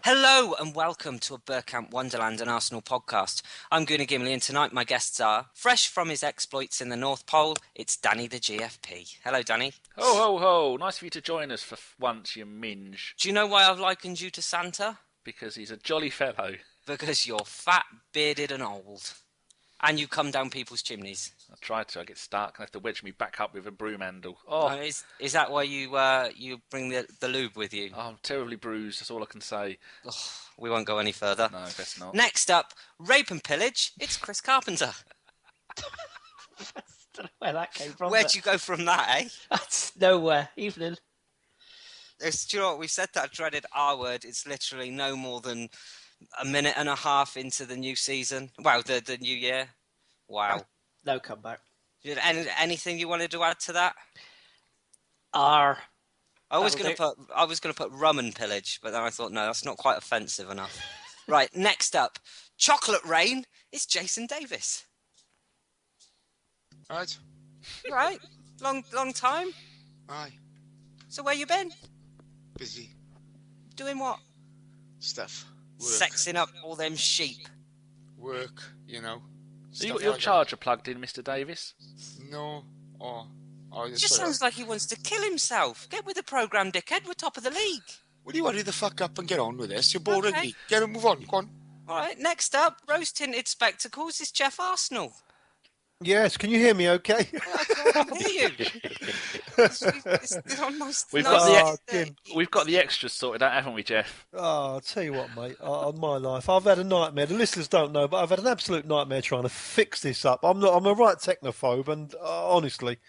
Hello and welcome to a Bergkamp Wonderland and Arsenal podcast. I'm Gimli and tonight my guests are, fresh from his exploits in the North Pole, it's Danny the GFP. Hello Danny. Ho ho ho, nice of you to join us for once, you minge. Do you know why I've likened you to Santa? Because he's a jolly fellow. Because you're fat, bearded and old. And you come down people's chimneys. I try to, I get stuck and have to wedge me back up with a broom handle. Is that why you bring the lube with you? Oh, I'm terribly bruised, that's all I can say. We won't go any further. No, best not. Next up, rape and pillage, it's Kris Carpenter. I don't know where that came from. Where'd you go from that, eh? That's nowhere. Evening. Do you know what? We've said that dreaded R word. It's literally no more than a minute and a half into the new season. Wow, the new year. Wow. No comeback. Anything you wanted to add to that? R. I was going to put rum and pillage, but then I thought no, that's not quite offensive enough. Right, next up, chocolate rain. It's Jason Davis. Right. Right, long time. Aye. So where you been? Busy. Doing what? Stuff. Work. Sexing up all them sheep. Work, you know. So you got your charger plugged in, Mr. Davis? No. It just sounds like he wants to kill himself. Get with the programme, dickhead. We're top of the league. Will you hurry the fuck up and get on with this? You're boring Okay. me. Get on, move on. Go on. All right, next up, rose-tinted spectacles is Geoff Arsenal. Yes, can you hear me okay? I can't hear you. It's almost We've got the extras sorted out, haven't we, Geoff? Oh, I'll tell you what, mate, on my life, I've had a nightmare. The listeners don't know, but I've had an absolute nightmare trying to fix this up. I'm a right technophobe, and honestly,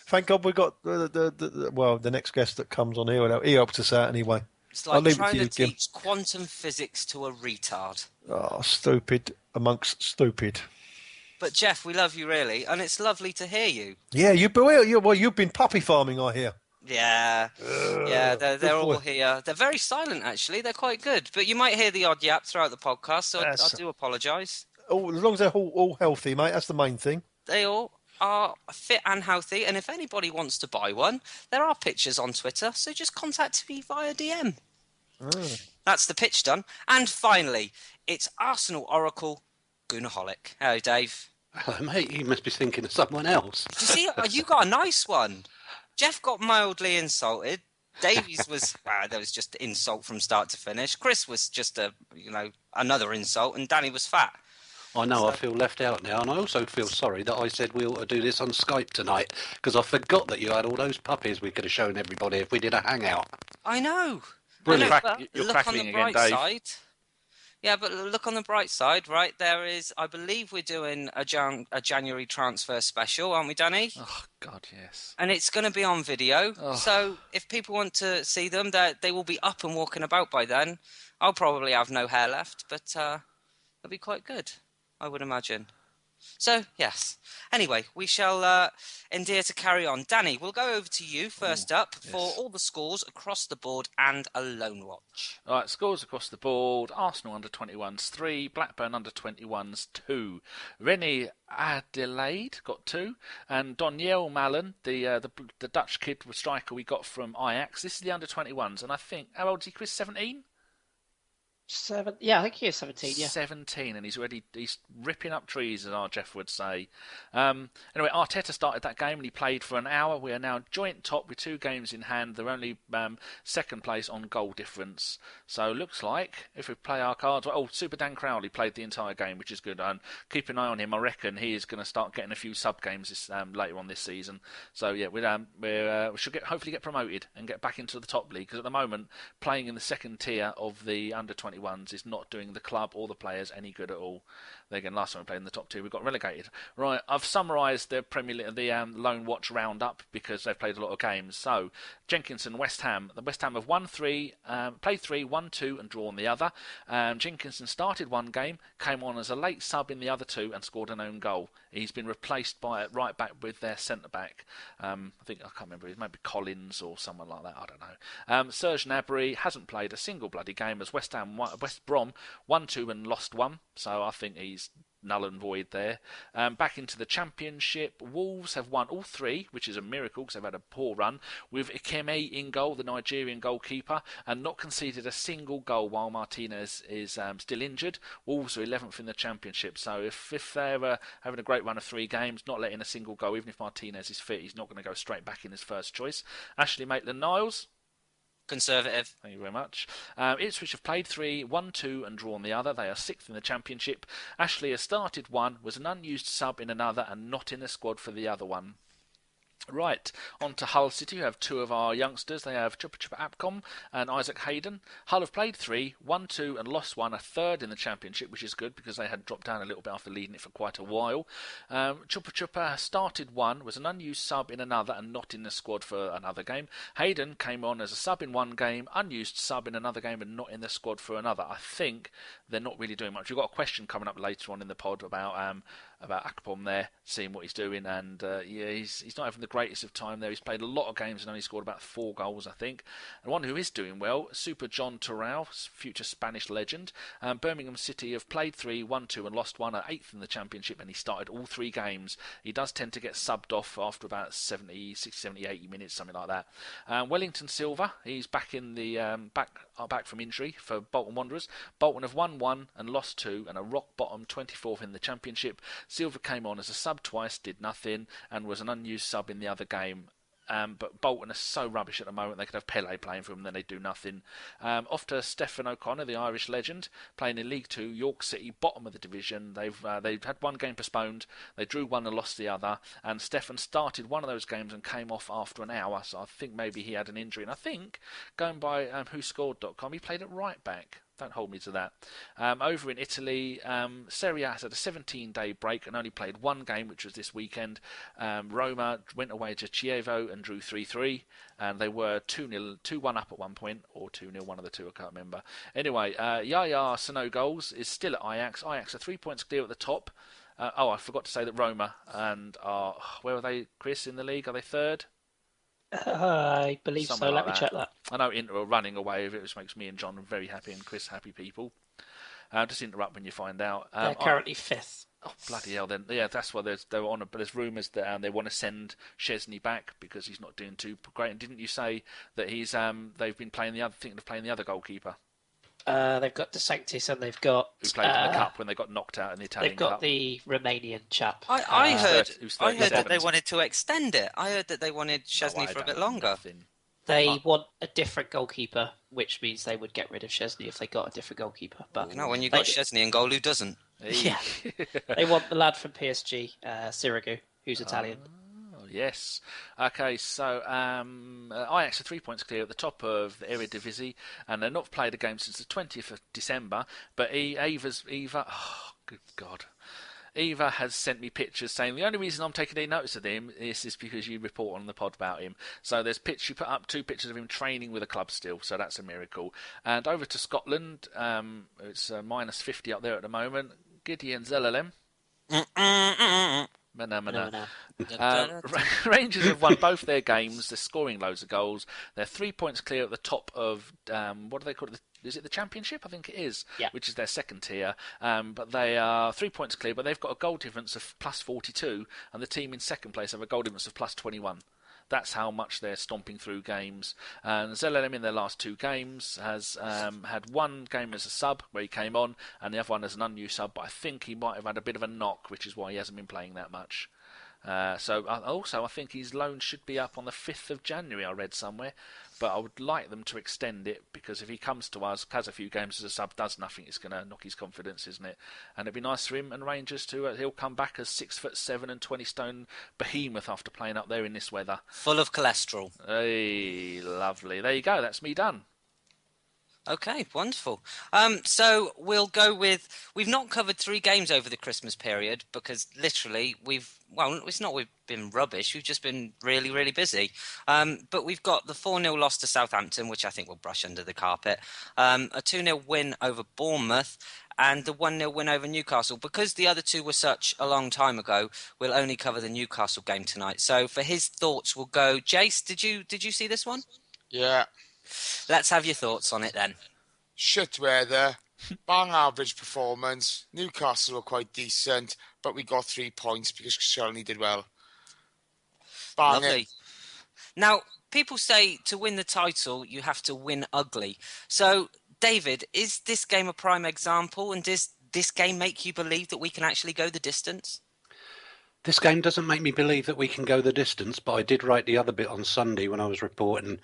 thank God we got the next guest that comes on here. He helped us out anyway. It's like trying to teach quantum physics to a retard. Oh, stupid amongst stupid. But Geoff, we love you really, and it's lovely to hear you. Yeah, you've been puppy farming, I hear. Yeah, they're all here. They're very silent, actually. They're quite good. But you might hear the odd yap throughout the podcast, so I do apologise. Oh, as long as they're all healthy, mate, that's the main thing. They all are fit and healthy, and if anybody wants to buy one, there are pictures on Twitter, so just contact me via DM. That's the pitch done. And finally, it's Arsenal Oracle Goonaholic. Hello, Dave. Hello, mate. You must be thinking of someone else. Do you see? You got a nice one. Geoff got mildly insulted. Davies was there was just insult from start to finish. Kris was just another insult, and Danny was fat. I know. I feel left out now, and I also feel sorry that I said we ought to do this on Skype tonight because I forgot that you had all those puppies we could have shown everybody if we did a hangout. I know. Brilliant. You're crackling again, Dave. Yeah, but look on the bright side, right? There is, I believe we're doing a January transfer special, aren't we, Danny? Oh, God, yes. And it's going to be on video. Oh. So if people want to see them, they will be up and walking about by then. I'll probably have no hair left, but it'll be quite good, I would imagine. So, yes. Anyway, we shall endear to carry on. Danny, we'll go over to you first up for all the scores across the board and a loan watch. All right, scores across the board. Arsenal under-21s 3, Blackburn under-21s 2. Rennie Adelaide got 2, and Doniel Malen, the Dutch kid striker we got from Ajax. This is the under-21s, and I think, how old is he, Kris, 17? Yeah, I think he is 17, yeah. 17, and he's ripping up trees, as our Geoff would say. Anyway, Arteta started that game and he played for an hour. We are now joint top with 2 games in hand. They're only second place on goal difference. So looks like, if we play our cards... Super Dan Crowley played the entire game, which is good. And keep an eye on him. I reckon he is going to start getting a few sub-games later on this season. So yeah, we should hopefully get promoted and get back into the top league, because at the moment, playing in the second tier of the under-21 is not doing the club or the players any good at all. Again, last time we played in the top 2, we got relegated. Right, I've summarised the Premier League, the Loan Watch roundup, because they've played a lot of games. So, Jenkinson, West Ham. The West Ham have won 3, played 3, won 2, and drawn the other. Jenkinson started one game, came on as a late sub in the other 2, and scored an own goal. He's been replaced by right back with their centre back. I can't remember. It might be Collins or someone like that. I don't know. Serge Gnabry hasn't played a single bloody game as West Ham West Brom 1-2 and lost 1, so I think he's null and void there. Back into the Championship, Wolves have won all 3, which is a miracle because they've had a poor run, with Ikeme in goal, the Nigerian goalkeeper, and not conceded a single goal while Martinez is still injured. Wolves are 11th in the Championship, so if they're having a great run of 3 games, not letting a single goal, even if Martinez is fit, he's not going to go straight back in his first choice. Ashley Maitland-Niles, Conservative. thank you very much. Ipswich have played 3, won 2 and drawn the other. They are 6th in the Championship. Ashley has started 1, was an unused sub in another and not in the squad for the other one. Right, on to Hull City, who have 2 of our youngsters. They have Chupa Chupa Apcom and Isaac Hayden. Hull have played 3, won 2 and lost 1, a 3rd in the Championship, which is good because they had dropped down a little bit after leading it for quite a while. Chupa Chupa started 1, was an unused sub in another and not in the squad for another game. Hayden came on as a sub in 1 game, unused sub in another game and not in the squad for another. I think they're not really doing much. We've got a question coming up later on in the pod about Akpom there, seeing what he's doing, and he's not having the greatest of time there. He's played a lot of games and only scored about 4 goals, I think. And one who is doing well, Super John Terrell, future Spanish legend. Birmingham City have played 3, won 2 and lost 1, at 8th in the Championship, and he started all 3 games. He does tend to get subbed off after about 60, 70, 80 minutes, something like that. Wellington Silva, he's back in the back from injury for Bolton Wanderers. Bolton have won 1 and lost 2, and a rock bottom 24th in the Championship. Silva came on as a sub twice, did nothing, and was an unused sub in the other game. But Bolton are so rubbish at the moment, they could have Pele playing for them, then they do nothing. Off to Stephen O'Connor, the Irish legend, playing in League 2, York City, bottom of the division. They've had 1 game postponed, they drew 1 and lost the other, and Stephen started one of those games and came off after an hour, so I think maybe he had an injury. And I think, going by whoscored.com, he played at right back. Don't hold me to that. Over in Italy, Serie A has had a 17-day break and only played 1 game, which was this weekend. Roma went away to Chievo and drew 3-3, and they were 2-1 up at one point, or 2-0, one of the two, I can't remember. Anyway, Yaya Sano goals is still at Ajax. Ajax are 3 points clear at the top. I forgot to say that Roma and where are they, Chris, in the league? Are they 3rd? I believe Something so. like Let me check that. I know Inter are running away with it, which makes me and John very happy, and Chris happy people. Just interrupt when you find out. They're currently 5th. Oh, bloody hell, then. Yeah, that's why there's rumours that they want to send Chesney back because he's not doing too great. And didn't you say that they've been thinking of playing the other goalkeeper? They've got De Sanctis and they've got... Who played in the Cup when they got knocked out in the Italian Cup. They've got the Romanian chap. I heard I heard that they wanted to extend it. I heard that they wanted Chesney for a bit longer. Nothing. They want a different goalkeeper, which means they would get rid of Chesney if they got a different goalkeeper. But No, when you've got Chesney in goal, who doesn't? Yeah. They want the lad from PSG, Sirigu, who's Italian. Yes. Okay, so Ajax are 3 points clear at the top of the Eredivisie, and they've not played a game since the 20th of December. But Eva, oh, good God. Eva has sent me pictures saying the only reason I'm taking any notice of him is because you report on the pod about him. So she put up 2 pictures of him training with a club still, so that's a miracle. And over to Scotland, it's minus 50 up there at the moment. Gideon Zelalem. Rangers have won both their games. They're scoring loads of goals. They're 3 points clear at the top of what do they call it? Is it the Championship? I think it is, yeah. Which is their 2nd tier. But they are 3 points clear, but they've got a goal difference of plus 42, and the team in 2nd place have a goal difference of plus 21. That's how much they're stomping through games. And Zelalem in their last 2 games has had 1 game as a sub where he came on, and the other one as an unused sub. But I think he might have had a bit of a knock, which is why he hasn't been playing that much. So I think his loan should be up on the 5th of January, I read somewhere. But I would like them to extend it, because if he comes to us, has a few games as a sub, does nothing, it's going to knock his confidence, isn't it? And it'd be nice for him and Rangers to, he'll come back as 6'7" and 20-stone behemoth after playing up there in this weather. Full of cholesterol. Hey, lovely. There you go, that's me done. Okay, wonderful. So we'll go with... We've not covered 3 games over the Christmas period because literally it's not we've been rubbish, we've just been really, really busy. But we've got the 4-0 loss to Southampton, which I think we'll brush under the carpet. A 2-0 win over Bournemouth and the 1-0 win over Newcastle. Because the other 2 were such a long time ago, we'll only cover the Newcastle game tonight. So for his thoughts, we'll go... Jace, did you see this one? Yeah. Let's have your thoughts on it then. Shit weather, Bang average performance. Newcastle were quite decent, but we got 3 points because Koscielny did well. Bang Lovely. it. Now, people say to win the title, you have to win ugly. So, David, is this game a prime example? And does this game make you believe that we can actually go the distance? This game doesn't make me believe that we can go the distance, but I did write the other bit on Sunday when I was reporting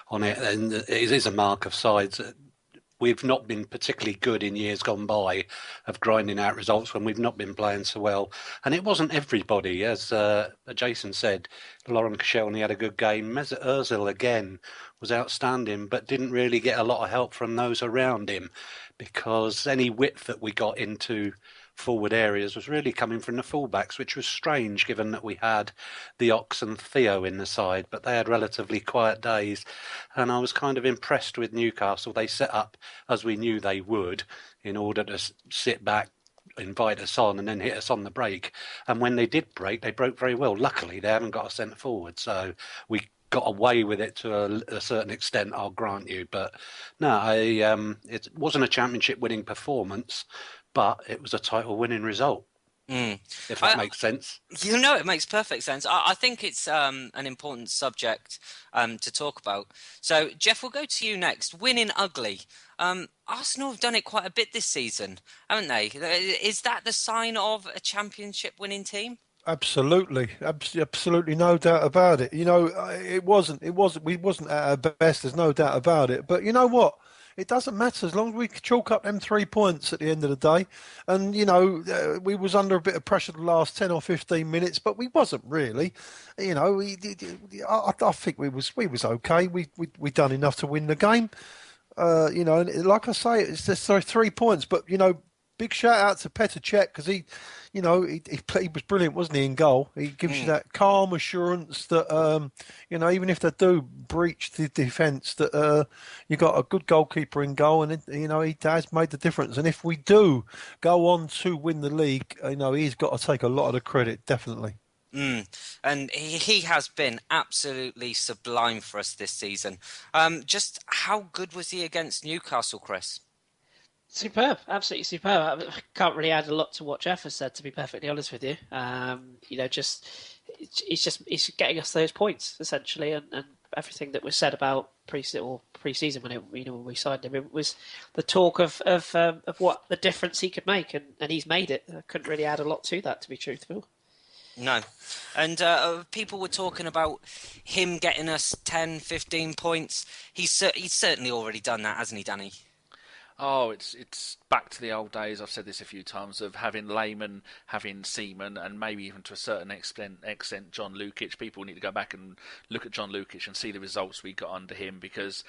on it, and it is a mark of sides. We've not been particularly good in years gone by of grinding out results when we've not been playing so well. And it wasn't everybody, as Jason said. Lauren Koscielny had a good game. Mesut Ozil again was outstanding, but didn't really get a lot of help from those around him, because any width that we got into forward areas was really coming from the fullbacks, which was strange given that we had the Ox and Theo in the side, but they had relatively quiet days. And I was kind of impressed with Newcastle. They set up as we knew they would in order to sit back, invite us on and then hit us on the break. And when they did break, they broke very well. Luckily, they haven't got a centre forward, so we got away with it to a certain extent, I'll grant you. But no, it wasn't a championship-winning performance, but it was a title-winning result, if that makes sense. You know, it makes perfect sense. I think it's an important subject to talk about. So, Geoff, we'll go to you next. Winning ugly. Arsenal have done it quite a bit this season, haven't they? Is that the sign of a championship-winning team? Absolutely, absolutely, no doubt about it. You know, we wasn't at our best. There's no doubt about it. But you know what? It doesn't matter as long as we chalk up them 3 points at the end of the day. And you know, we was under a bit of pressure the last 10 or 15 minutes, but we wasn't really. You know, I think we was okay. We done enough to win the game. You know, and like I say, it's just 3 points. But you know, big shout out to Petr Cech because he was brilliant, wasn't he, in goal? He gives you that calm assurance that, you know, even if they do breach the defence, that you got a good goalkeeper in goal, and you know he has made the difference. And if we do go on to win the league, you know he's got to take a lot of the credit, definitely. And he has been absolutely sublime for us this season. Just how good was he against Newcastle, Kris? Superb, absolutely superb. I can't really add a lot to what Geoff has said, to be perfectly honest with you. You know, he's getting us those points essentially, and everything that was said about pre-season when we signed him, it was the talk of what the difference he could make, and he's made it. I couldn't really add a lot to that, to be truthful. No. And people were talking about him getting us 10, 15 points. He's certainly already done that, hasn't he, Danny? Oh, it's back to the old days. I've said this a few times of having Lehmann, having Seaman, and maybe even to a certain extent John Lukic. People need to go back and look at John Lukic and see the results we got under him, because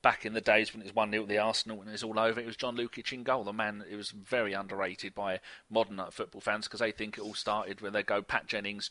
back in the days when it was 1-0 at the Arsenal, when it was all over, it was John Lukic in goal. The man, it was very underrated by modern football fans because they think it all started when they go Pat Jennings,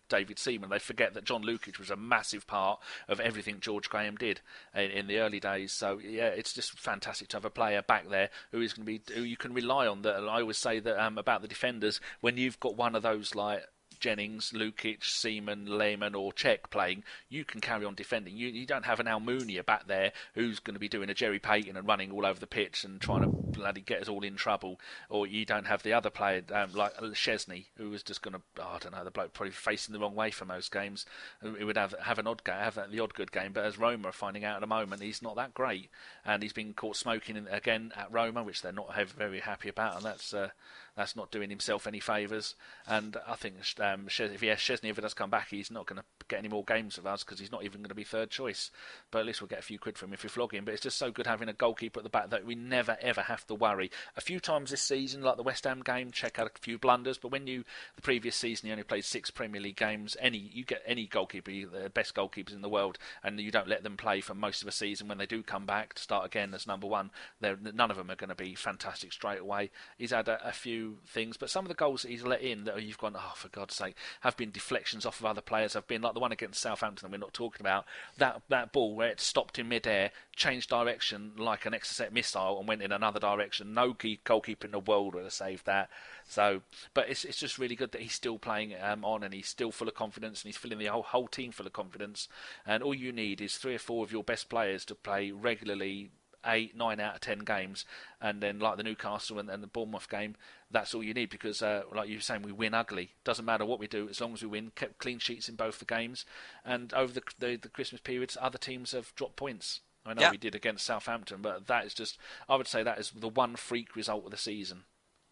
David Seaman. They forget that John Lukic was a massive part of everything George Graham did in the early days. So yeah, it's just fantastic to have a player back there who you can rely on. That I always say that about the defenders, when you've got one of those like Jennings, Lukic, Seaman, Lehmann or Cech playing, you can carry on defending. You don't have an Almunia back there who's going to be doing a Jerry Payton and running all over the pitch and trying to bloody get us all in trouble. Or you don't have the other player like Szczesny, who was just going to, I don't know, the bloke probably facing the wrong way for most games. He would have the odd good game, but as Roma are finding out at the moment, he's not that great. And he's been caught smoking again at Roma, which they're not very happy about, and that's not doing himself any favours. And I think if Szczesny ever does come back, he's not going to get any more games with us because he's not even going to be third choice. But at least we'll get a few quid from him if we flog him. But it's just so good having a goalkeeper at the back that we never ever have to worry. A few times this season, like the West Ham game, Cech had a few blunders. But when the previous season, he only played 6 Premier League games. You get any goalkeeper, the best goalkeepers in the world, and you don't let them play for most of a season. When they do come back to start again as number one, none of them are going to be fantastic straight away. He's had a few things, but some of the goals that he's let in that you've gone, oh, for God's sake, have been deflections off of other players, have been like the one against Southampton that we're not talking about, that ball where it stopped in mid-air, changed direction like an Exocet missile and went in another direction. No goalkeeper in the world would have saved that. So, but it's just really good that he's still playing on, and he's still full of confidence, and he's filling the whole team full of confidence. And all you need is 3 or 4 of your best players to play regularly 8, 9 out of 10 games, and then like the Newcastle and the Bournemouth game, that's all you need because, like you were saying, we win ugly. Doesn't matter what we do as long as we win. Kept clean sheets in both the games, and over the Christmas periods, other teams have dropped points. I know we did against Southampton, but that is just, I would say that is the one freak result of the season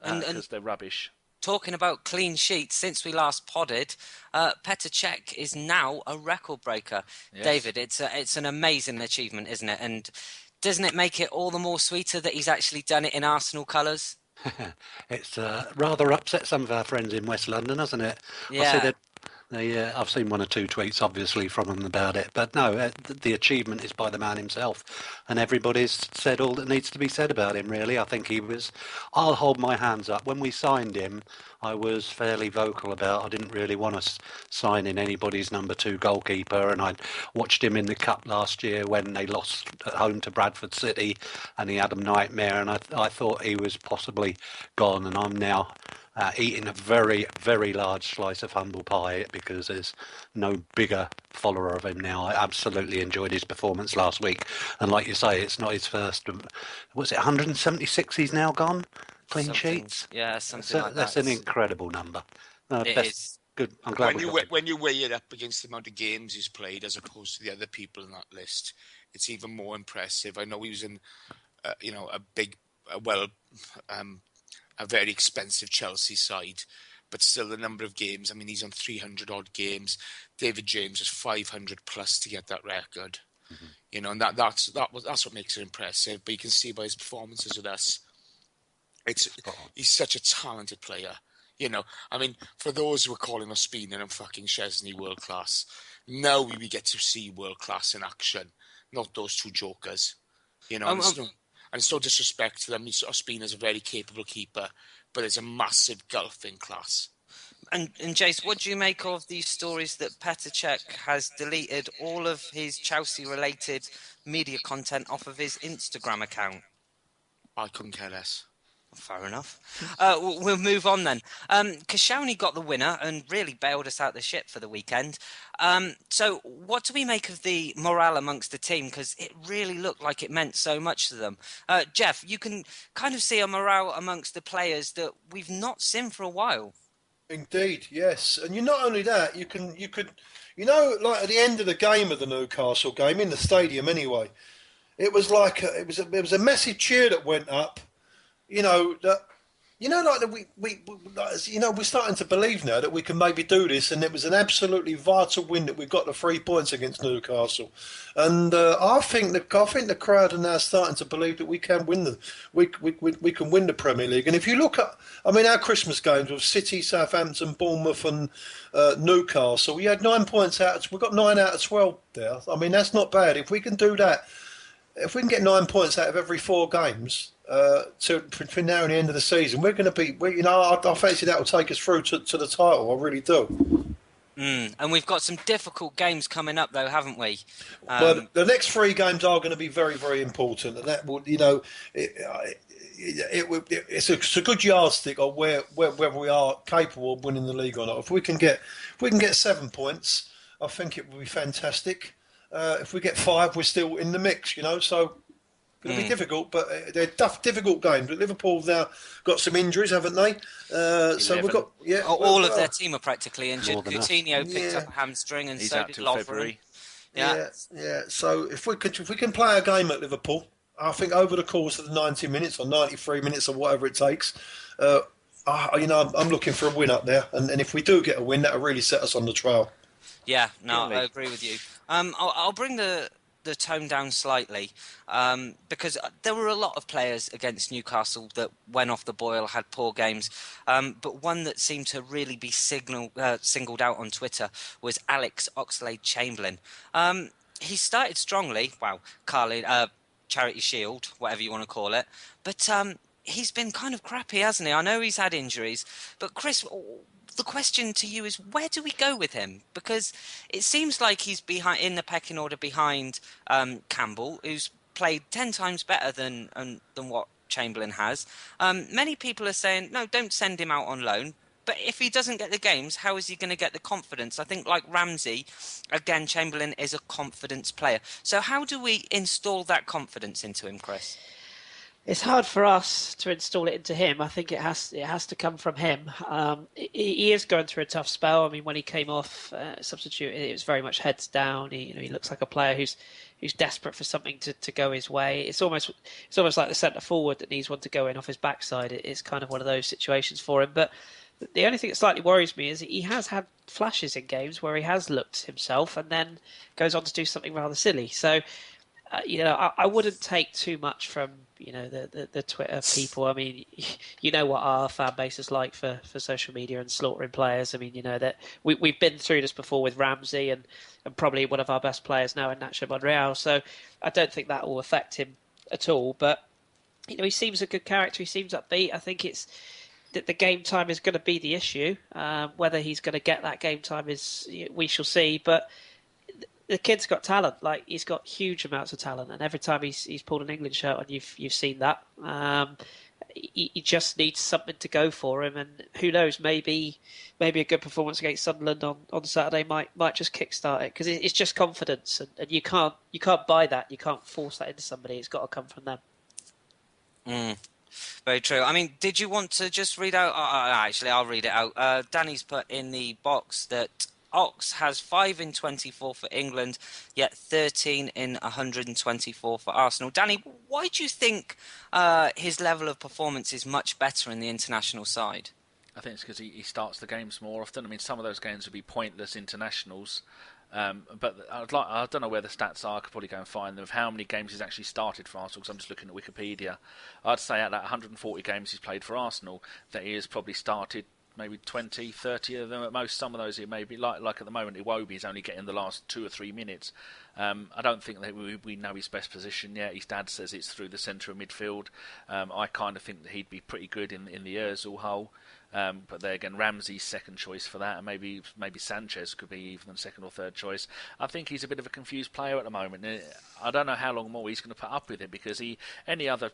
because they're rubbish. Talking about clean sheets, since we last podded, Petr Cech is now a record breaker. Yes. David, it's an amazing achievement, isn't it? And doesn't it make it all the more sweeter that he's actually done it in Arsenal colours? It's rather upset some of our friends in West London, hasn't it? Yeah. I've seen one or two tweets, obviously, from them about it. But no, the achievement is by the man himself. And everybody's said all that needs to be said about him, really. I think I'll hold my hands up. When we signed him, I was fairly vocal about I didn't really want us signing anybody's number 2 goalkeeper. And I watched him in the Cup last year when they lost at home to Bradford City and he had a nightmare. And I thought he was possibly gone. And I'm now eating a very, very large slice of humble pie because there's no bigger follower of him now. I absolutely enjoyed his performance last week. And like you say, it's not his first. Was it 176 he's now gone? Clean sheets? Yeah, something like that. That's an incredible number. It is. Good. I'm glad when you weigh it up against the amount of games he's played as opposed to the other people in that list, it's even more impressive. I know he was in, a very expensive Chelsea side, but still the number of games. I mean, he's on 300 odd games. David James is 500 plus to get that record. Mm-hmm. And that's what makes it impressive. But you can see by his performances with us, he's such a talented player. I mean, for those who are calling Ospina and fucking Szczesny world class, now we get to see world class in action, not those two jokers. And it's no disrespect to them. Ospina's a very capable keeper, but there's a massive gulf in class. And Jace, what do you make of these stories that Petr Cech has deleted all of his Chelsea-related media content off of his Instagram account? I couldn't care less. Fair enough. We'll move on then. Koscielny got the winner and really bailed us out the ship for the weekend. So what do we make of the morale amongst the team? Because it really looked like it meant so much to them. Geoff, you can kind of see a morale amongst the players that we've not seen for a while. Indeed, yes. And not only that, you could, like at the end of the game of the Newcastle game, in the stadium anyway, it was like it was a massive cheer that went up. We're starting to believe now that we can maybe do this, and it was an absolutely vital win that we got the 3 points against Newcastle, and I think the crowd are now starting to believe that we can win we can win the Premier League. And if you look at, our Christmas games with City, Southampton, Bournemouth, and Newcastle, we had 9 points out. We got 9 out of 12 there. I mean, that's not bad. If we can do that, if we can get 9 points out of every 4 games. Between now and the end of the season, we're going to be. I fancy that will take us through to the title. I really do. And we've got some difficult games coming up, though, haven't we? Well, the next 3 games are going to be very, very important, and that will, it's a good yardstick of whether we are capable of winning the league or not. If we can get 7 points, I think it will be fantastic. If we get 5, we're still in the mix. So. It'll be difficult, but they're difficult games. But Liverpool now got some injuries, haven't they? So we've got all of their team are practically injured. Coutinho picked up a hamstring, and so did Lovren. Yeah. So if we can play a game at Liverpool, I think over the course of the 90 minutes or 93 minutes or whatever it takes, I'm looking for a win up there, and if we do get a win, that'll really set us on the trail. Yeah, no, I agree with you. I'll bring the tone down slightly because there were a lot of players against Newcastle that went off the boil, had poor games, but one that seemed to really be singled out on Twitter was Alex Oxlade-Chamberlain. He started strongly, Charity Shield, whatever you want to call it, but he's been kind of crappy, hasn't he? I know he's had injuries, but Kris, the question to you is, where do we go with him? Because it seems like he's in the pecking order behind Campbell, who's played 10 times better than what Chamberlain has. Many people are saying, no, don't send him out on loan. but if he doesn't get the games, how is he going to get the confidence? I think, like Ramsey, again, Chamberlain is a confidence player. So how do we install that confidence into him, Kris? It's hard for us to install it into him. I think it has to come from him. He is going through a tough spell. I mean, when he came off substitute, it was very much heads down. He looks like a player who's desperate for something to go his way. It's almost like the centre forward that needs one to go in off his backside. It's kind of one of those situations for him. But the only thing that slightly worries me is he has had flashes in games where he has looked himself and then goes on to do something rather silly. So. I wouldn't take too much from the Twitter people. I mean, you know what our fan base is like for social media and slaughtering players. I mean, that we've been through this before with Ramsey and probably one of our best players now in Nacho Monreal. So I don't think that will affect him at all. But he seems a good character. He seems upbeat. I think it's that the game time is going to be the issue. Whether he's going to get that game time we shall see. But the kid's got talent. Like, he's got huge amounts of talent, and every time he's pulled an England shirt on, you've seen that. He just needs something to go for him, and who knows? Maybe a good performance against Sunderland on Saturday might just kickstart it, because it's just confidence, and you can't buy that. You can't force that into somebody. It's got to come from them. Very true. I mean, did you want to just read out? Actually, I'll read it out. Danny's put in the box that Ox has 5 in 24 for England, yet 13 in 124 for Arsenal. Danny, why do you think his level of performance is much better in the international side? I think it's because he starts the games more often. I mean, some of those games would be pointless internationals. But I don't know where the stats are. I could probably go and find them of how many games he's actually started for Arsenal, because I'm just looking at Wikipedia. I'd say out of that 140 games he's played for Arsenal, that he has probably started maybe 20, 30 of them at most. Some of those it may be like at the moment Iwobi's only getting the last 2 or 3 minutes. I don't think that we know his best position yet. His dad says it's through the centre of midfield. I kind of think that he'd be pretty good in the Ozil hole. But there again, Ramsey's second choice for that, and maybe Sanchez could be even second or third choice. I think he's a bit of a confused player at the moment. I don't know how long more he's going to put up with it, because any other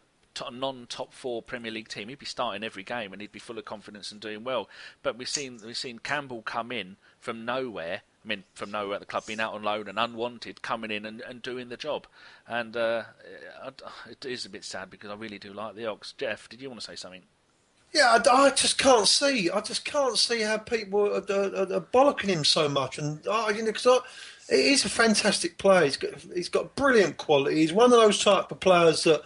non-top 4 Premier League team, he'd be starting every game and he'd be full of confidence and doing well. But we've seen Campbell come in from nowhere. I mean, from nowhere, the club being out on loan and unwanted, coming in and doing the job. And it is a bit sad, because I really do like the Ox. Geoff, did you want to say something? Yeah, I just can't see. I just can't see how people are bollocking him so much. And because he's a fantastic player. He's got brilliant quality. He's one of those type of players that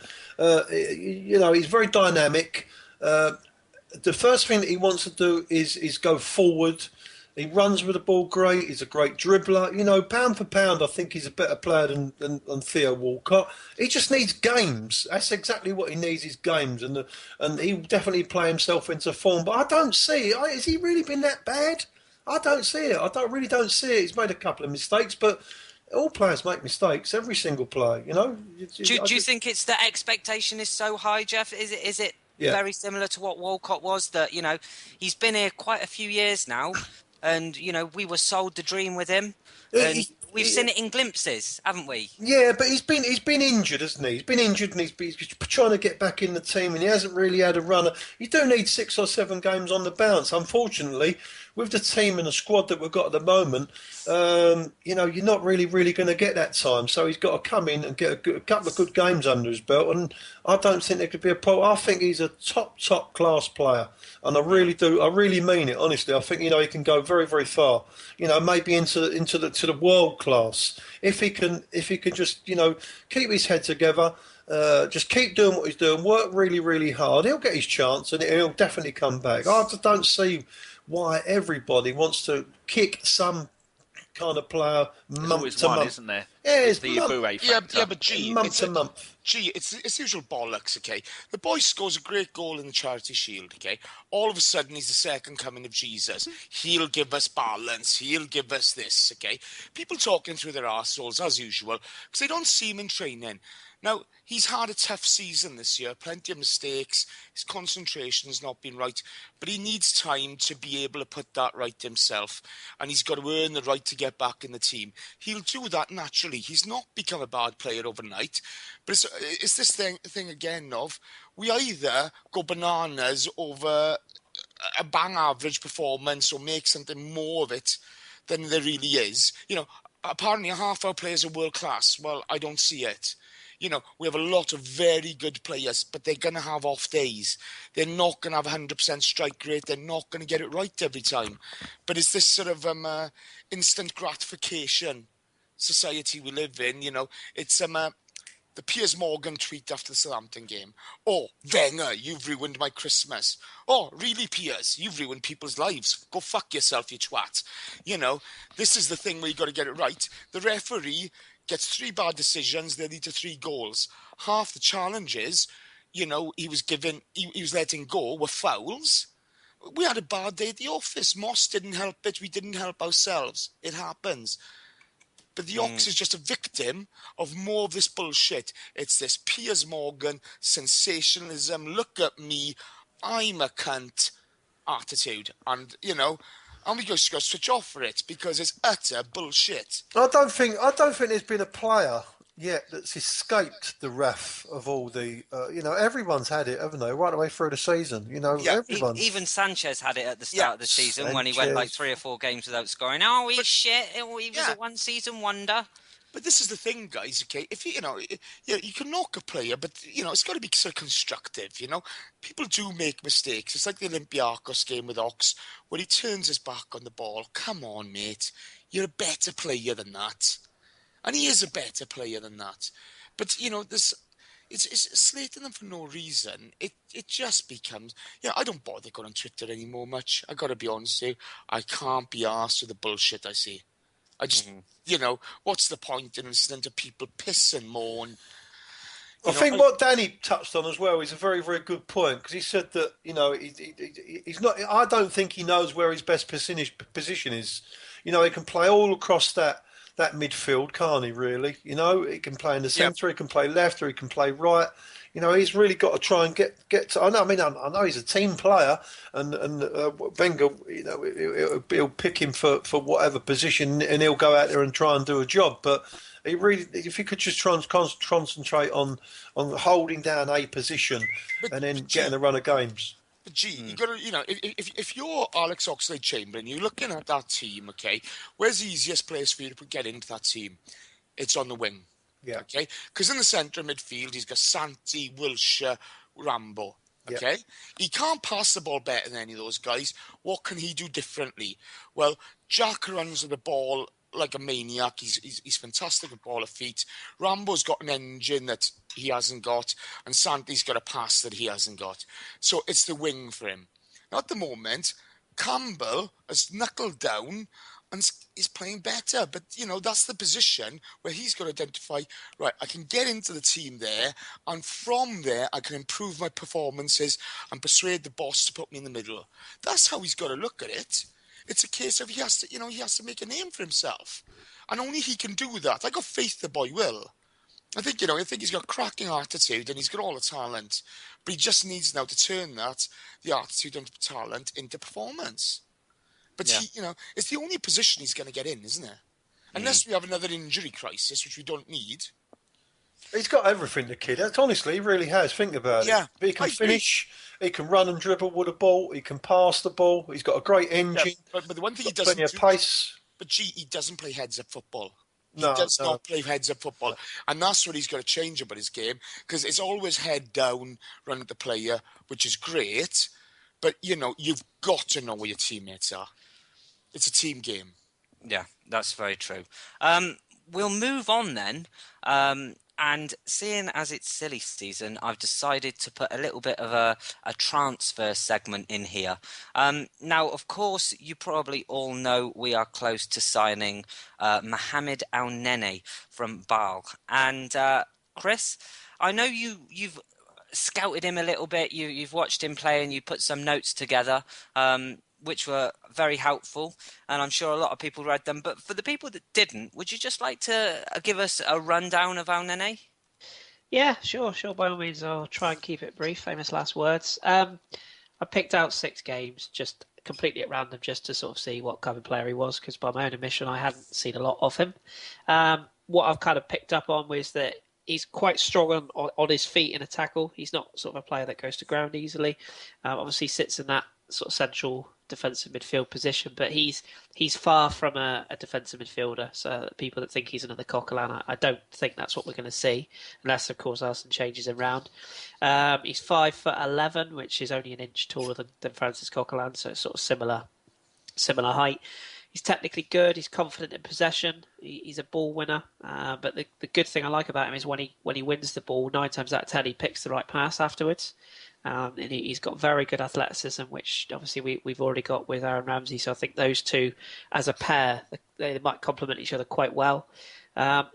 he's very dynamic. The first thing that he wants to do is go forward. He runs with the ball great. He's a great dribbler. Pound for pound, I think he's a better player than Theo Walcott. He just needs games. That's exactly what he needs, is games. And he'll definitely play himself into form. But I don't see it. Has he really been that bad? I don't see it. I really don't see it. He's made a couple of mistakes, but all players make mistakes. Every single player, Do you think it's the expectation is so high, Geoff? Is it very similar to what Walcott was? That he's been here quite a few years now. And, we were sold the dream with him. And we've seen it in glimpses, haven't we? Yeah, but he's been injured, hasn't he? He's been injured, and he's trying to get back in the team, and he hasn't really had a runner. You do need 6 or 7 games on the bounce. Unfortunately, with the team and the squad that we've got at the moment, you're not really going to get that time. So he's got to come in and get a couple of good games under his belt. And I don't think there could be a problem. I think he's a top class player, and I really do. I really mean it, honestly. I think he can go very, very far. Maybe into the world class if he can just keep his head together. Just keep doing what he's doing. Work really, really hard. He'll get his chance, and he'll definitely come back. I just don't see why everybody wants to kick some kind of player month to month, isn't there? Yeah, it's the Eboué factor. Yeah, but month to month. It's usual bollocks, okay? The boy scores a great goal in the Charity Shield, okay? All of a sudden, he's the second coming of Jesus. He'll give us balance. He'll give us this, okay? People talking through their arseholes, as usual, because they don't see him in training. Now, he's had a tough season this year, plenty of mistakes, his concentration's not been right, but he needs time to be able to put that right himself, and he's got to earn the right to get back in the team. He'll do that naturally. He's not become a bad player overnight, but it's this thing again of, we either go bananas over a bang average performance or make something more of it than there really is. Apparently half our players are world class. Well, I don't see it. We have a lot of very good players, but they're going to have off days. They're not going to have 100% strike rate. They're not going to get it right every time. But it's this sort of instant gratification society we live in. It's the Piers Morgan tweet after the Southampton game. Oh, Wenger, you've ruined my Christmas. Oh, really, Piers? You've ruined people's lives. Go fuck yourself, you twat. This is the thing where you got to get it right. The referee gets 3 bad decisions, they lead to 3 goals. Half the challenges, he was letting go were fouls. We had a bad day at the office. Moss didn't help it. We didn't help ourselves. It happens. But the Ox is just a victim of more of this bullshit. It's this Piers Morgan sensationalism, look at me, I'm a cunt attitude. And, and we just got to switch off for it because it's utter bullshit. I don't think there's been a player yet that's escaped the wrath of all the, everyone's had it, haven't they, right away through the season, everyone's... Even Sanchez had it at the start of the season when he went like 3 or 4 games without scoring. Oh, he's shit, he was a one-season wonder. But this is the thing, guys, okay, if you can knock a player, but, it's got to be sort of constructive, People do make mistakes. It's like the Olympiacos game with Ox, where he turns his back on the ball. Come on, mate, you're a better player than that. And he is a better player than that. But, it's slating them for no reason. It just becomes... I don't bother going on Twitter anymore much. I got to be honest with you. I can't be arsed with the bullshit I see. I just, what's the point in listening to people piss and moan? I think what Danny touched on as well is a very, very good point, because he said that, he's not... I don't think he knows where his best position is. He can play all across that midfield, can't he, really? He can play in the centre, he can play left, or he can play right. He's really got to try and get to... I know he's a team player, and Wenger, he'll pick him for whatever position, and he'll go out there and try and do a job. But he really, if he could just try and concentrate on holding down a position and then getting a run of games. But you got to, if you're Alex Oxlade-Chamberlain, you're looking at that team, okay, where's the easiest place for you to get into that team? It's on the wing. Yeah. Okay? Because in the centre of midfield, he's got Santi, Wilshere, Rambo. Okay? Yeah. He can't pass the ball better than any of those guys. What can he do differently? Well, Jack runs with the ball like a maniac. He's fantastic with ball of feet. Rambo's got an engine that he hasn't got, and Santi's got a pass that he hasn't got. So it's the wing for him. Now, at the moment, Campbell has knuckled down and is playing better. But, that's the position where he's got to identify, right, I can get into the team there, and from there I can improve my performances and persuade the boss to put me in the middle. That's how he's got to look at it. It's a case of he has to make a name for himself. And only he can do that. I got faith the boy will. I think he's got a cracking attitude and he's got all the talent. But he just needs now to turn the attitude and talent into performance. But it's the only position he's going to get in, isn't it? Unless we have another injury crisis, which we don't need. He's got everything, the kid. Honestly, he really has. Think about it. But he can finish. He can run and dribble with the ball. He can pass the ball. He's got a great engine. But the one thing he doesn't do... pace. But he doesn't play heads-up football. He does not play heads-up football. And that's what he's got to change about his game. Because it's always head down, run at the player, which is great. But, you've got to know where your teammates are. It's a team game. Yeah, that's very true. We'll move on then. And seeing as it's silly season, I've decided to put a little bit of a transfer segment in here. Now, of course, you probably all know we are close to signing Mohamed Elneny from Bâle. And Kris, I know you've scouted him a little bit. You've watched him play and you put some notes together, which were very helpful, and I'm sure a lot of people read them. But for the people that didn't, would you just like to give us a rundown of Elneny? Yeah, sure. By all means, I'll try and keep it brief. Famous last words. I picked out 6 games, just completely at random, just to sort of see what kind of player he was, because by my own admission, I hadn't seen a lot of him. What I've kind of picked up on was that he's quite strong on his feet in a tackle. He's not sort of a player that goes to ground easily. Obviously sits in that sort of central defensive midfield position, but he's far from a defensive midfielder. So people that think he's another Coquelin, I don't think that's what we're going to see, unless of course Arsene changes him round. He's 5'11", which is only an inch taller than Francis Coquelin, so it's sort of similar height. He's technically good. He's confident in possession. He's a ball winner. But the good thing I like about him is when he wins the ball, 9 times out of 10 he picks the right pass afterwards. And he's got very good athleticism, which obviously we've already got with Aaron Ramsey. So I think those two, as a pair, they might complement each other quite well.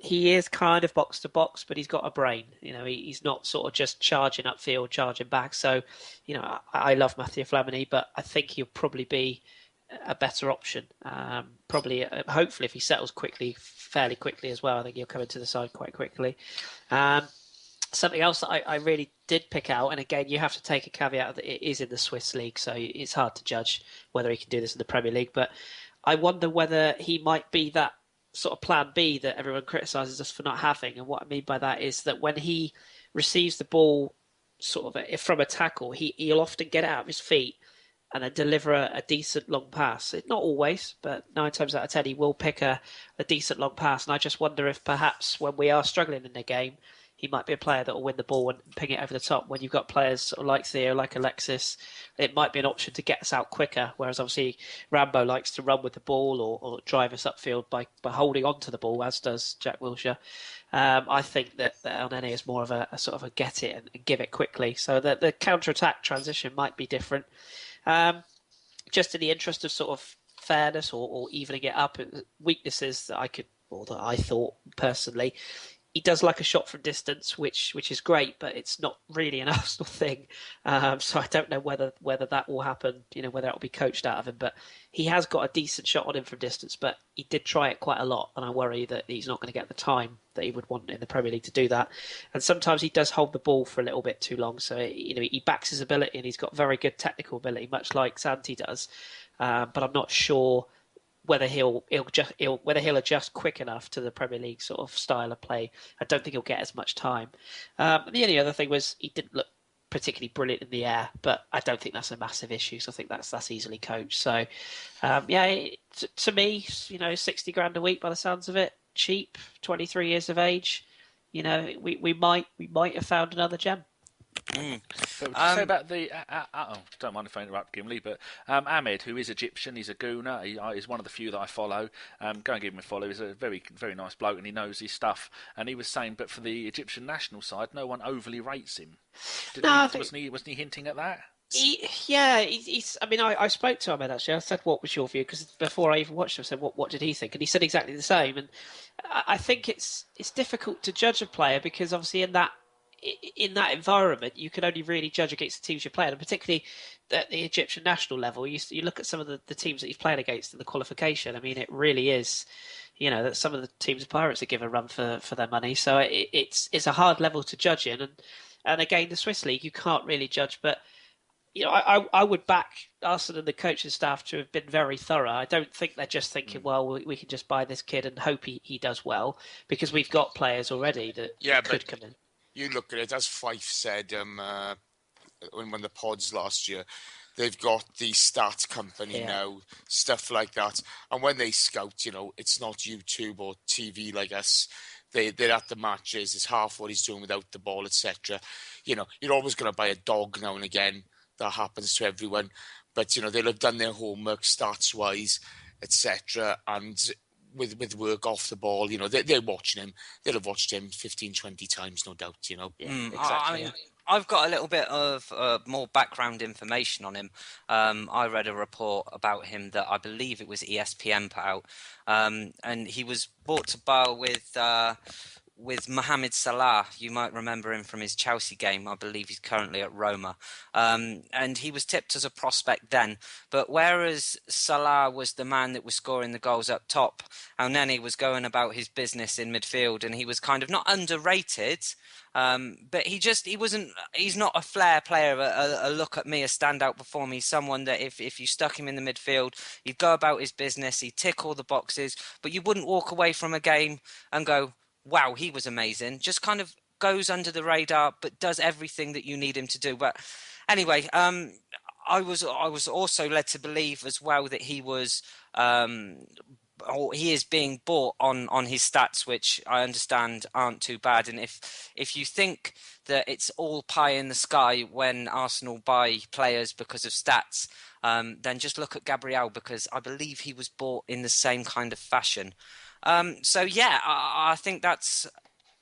He is kind of box to box, but he's got a brain. He's not sort of just charging upfield, charging back. So, I love Mathieu Flamini, but I think he'll probably be a better option. Hopefully, if he settles fairly quickly as well, I think he'll come into the side quite quickly. Something else that I really did pick out, and again, you have to take a caveat that it is in the Swiss league, so it's hard to judge whether he can do this in the Premier League. But I wonder whether he might be that sort of plan B that everyone criticises us for not having. And what I mean by that is that when he receives the ball sort of from a tackle, he'll often get it out of his feet and then deliver a decent long pass. Not always, but 9 times out of 10 he will pick a decent long pass. And I just wonder if perhaps when we are struggling in the game, he might be a player that will win the ball and ping it over the top. When you've got players sort of like Theo, like Alexis, it might be an option to get us out quicker. Whereas obviously Rambo likes to run with the ball or drive us upfield by holding on to the ball, as does Jack Wilshere. I think that Elneny is more of a sort of a get it and give it quickly. So the counter-attack transition might be different. Just in the interest of sort of fairness or evening it up, weaknesses that I thought personally, he does like a shot from distance, which is great, but it's not really an Arsenal thing. So I don't know whether that will happen, whether it will be coached out of him. But he has got a decent shot on him from distance, but he did try it quite a lot, and I worry that he's not going to get the time that he would want in the Premier League to do that. And sometimes he does hold the ball for a little bit too long, so he backs his ability, and he's got very good technical ability, much like Santi does. But I'm not sure whether he'll adjust quick enough to the Premier League sort of style of play. I don't think he'll get as much time. The only other thing was he didn't look particularly brilliant in the air, but I don't think that's a massive issue. So I think that's easily coached. So to me, 60 grand a week by the sounds of it, cheap, 23 years of age. We might have found another gem. But to say about the don't mind if I interrupt, Gimli, but Ahmed, who is Egyptian, he's a gooner. He's one of the few that I follow. Go and give him a follow. He's a very, very nice bloke, and he knows his stuff. And he was saying, but for the Egyptian national side, no one overly rates him. Wasn't he hinting at that? I spoke to Ahmed actually. I said, "What was your view?" Because before I even watched him, I said, "What did he think?" And he said exactly the same. And I think it's difficult to judge a player because obviously in that environment, you can only really judge against the teams you're playing, and particularly at the Egyptian national level. You look at some of the teams that he's playing against in the qualification. I mean, it really is, that some of the teams of Pirates are given a run for their money. So it's a hard level to judge in, and again, the Swiss league you can't really judge. But I would back Arsene and the coaching staff to have been very thorough. I don't think they're just thinking, well, we can just buy this kid and hope he does well, because we've got players already that could come in. You look at it, as Fife said in one of the pods last year, they've got the stats company now, stuff like that. And when they scout, it's not YouTube or TV like us. They're at the matches. It's half what he's doing without the ball, etc. You're always going to buy a dog now and again. That happens to everyone. But, they'll have done their homework stats-wise, etc. And with work off the ball, they're watching him. They'll have watched him 15, 20 times, no doubt, Exactly. I've got a little bit of more background information on him. I read a report about him that I believe it was ESPN put out. And he was brought to Bale with Mohamed Salah. You might remember him from his Chelsea game. I believe he's currently at Roma. And he was tipped as a prospect then. But whereas Salah was the man that was scoring the goals up top, Elneny was going about his business in midfield, and he was kind of not underrated, but he's not a flair player, a look at me, a standout performer. He's someone that if you stuck him in the midfield, he'd go about his business, he'd tick all the boxes, but you wouldn't walk away from a game and go, wow, he was amazing. Just kind of goes under the radar, but does everything that you need him to do. But anyway, I was also led to believe as well that he was, or he is being bought on his stats, which I understand aren't too bad. And if you think that it's all pie in the sky when Arsenal buy players because of stats, then just look at Gabriel, because I believe he was bought in the same kind of fashion. So yeah, I think that's,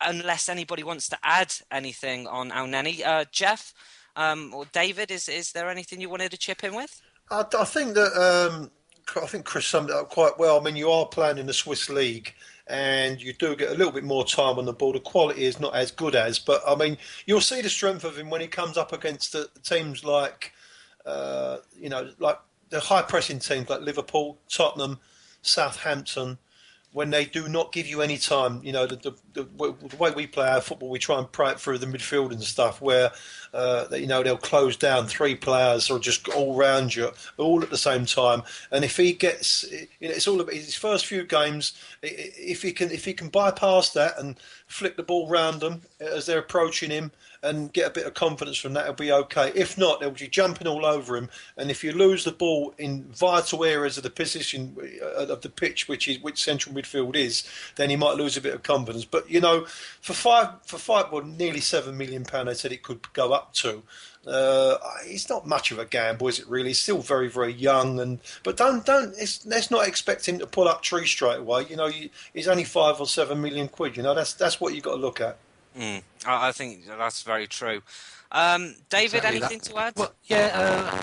unless anybody wants to add anything on Elneny. Geoff or David, is there anything you wanted to chip in with? I think that I think Kris summed it up quite well. I mean, you are playing in the Swiss league, and you do get a little bit more time on the ball. The quality is not as good as, but I mean, you'll see the strength of him when he comes up against the teams like, like the high pressing teams like Liverpool, Tottenham, Southampton. When they do not give you any time, the way we play our football, we try and pray it through the midfield and stuff, where they'll close down 3 players or just all round you, all at the same time. And if he gets, it's all about his first few games. If he can bypass that and flick the ball round them as they're approaching him and get a bit of confidence from that, it'll be okay. If not, they'll be jumping all over him. And if you lose the ball in vital areas of the position of the pitch, which central midfield is, then he might lose a bit of confidence. But for nearly £7 million, they said it could go up to. It's not much of a gamble, is it really? He's still very, very young, but let's not expect him to pull up trees straight away. He's only £5 or £7 million. That's what you've got to look at. I think that's very true. David, anything to add? Well,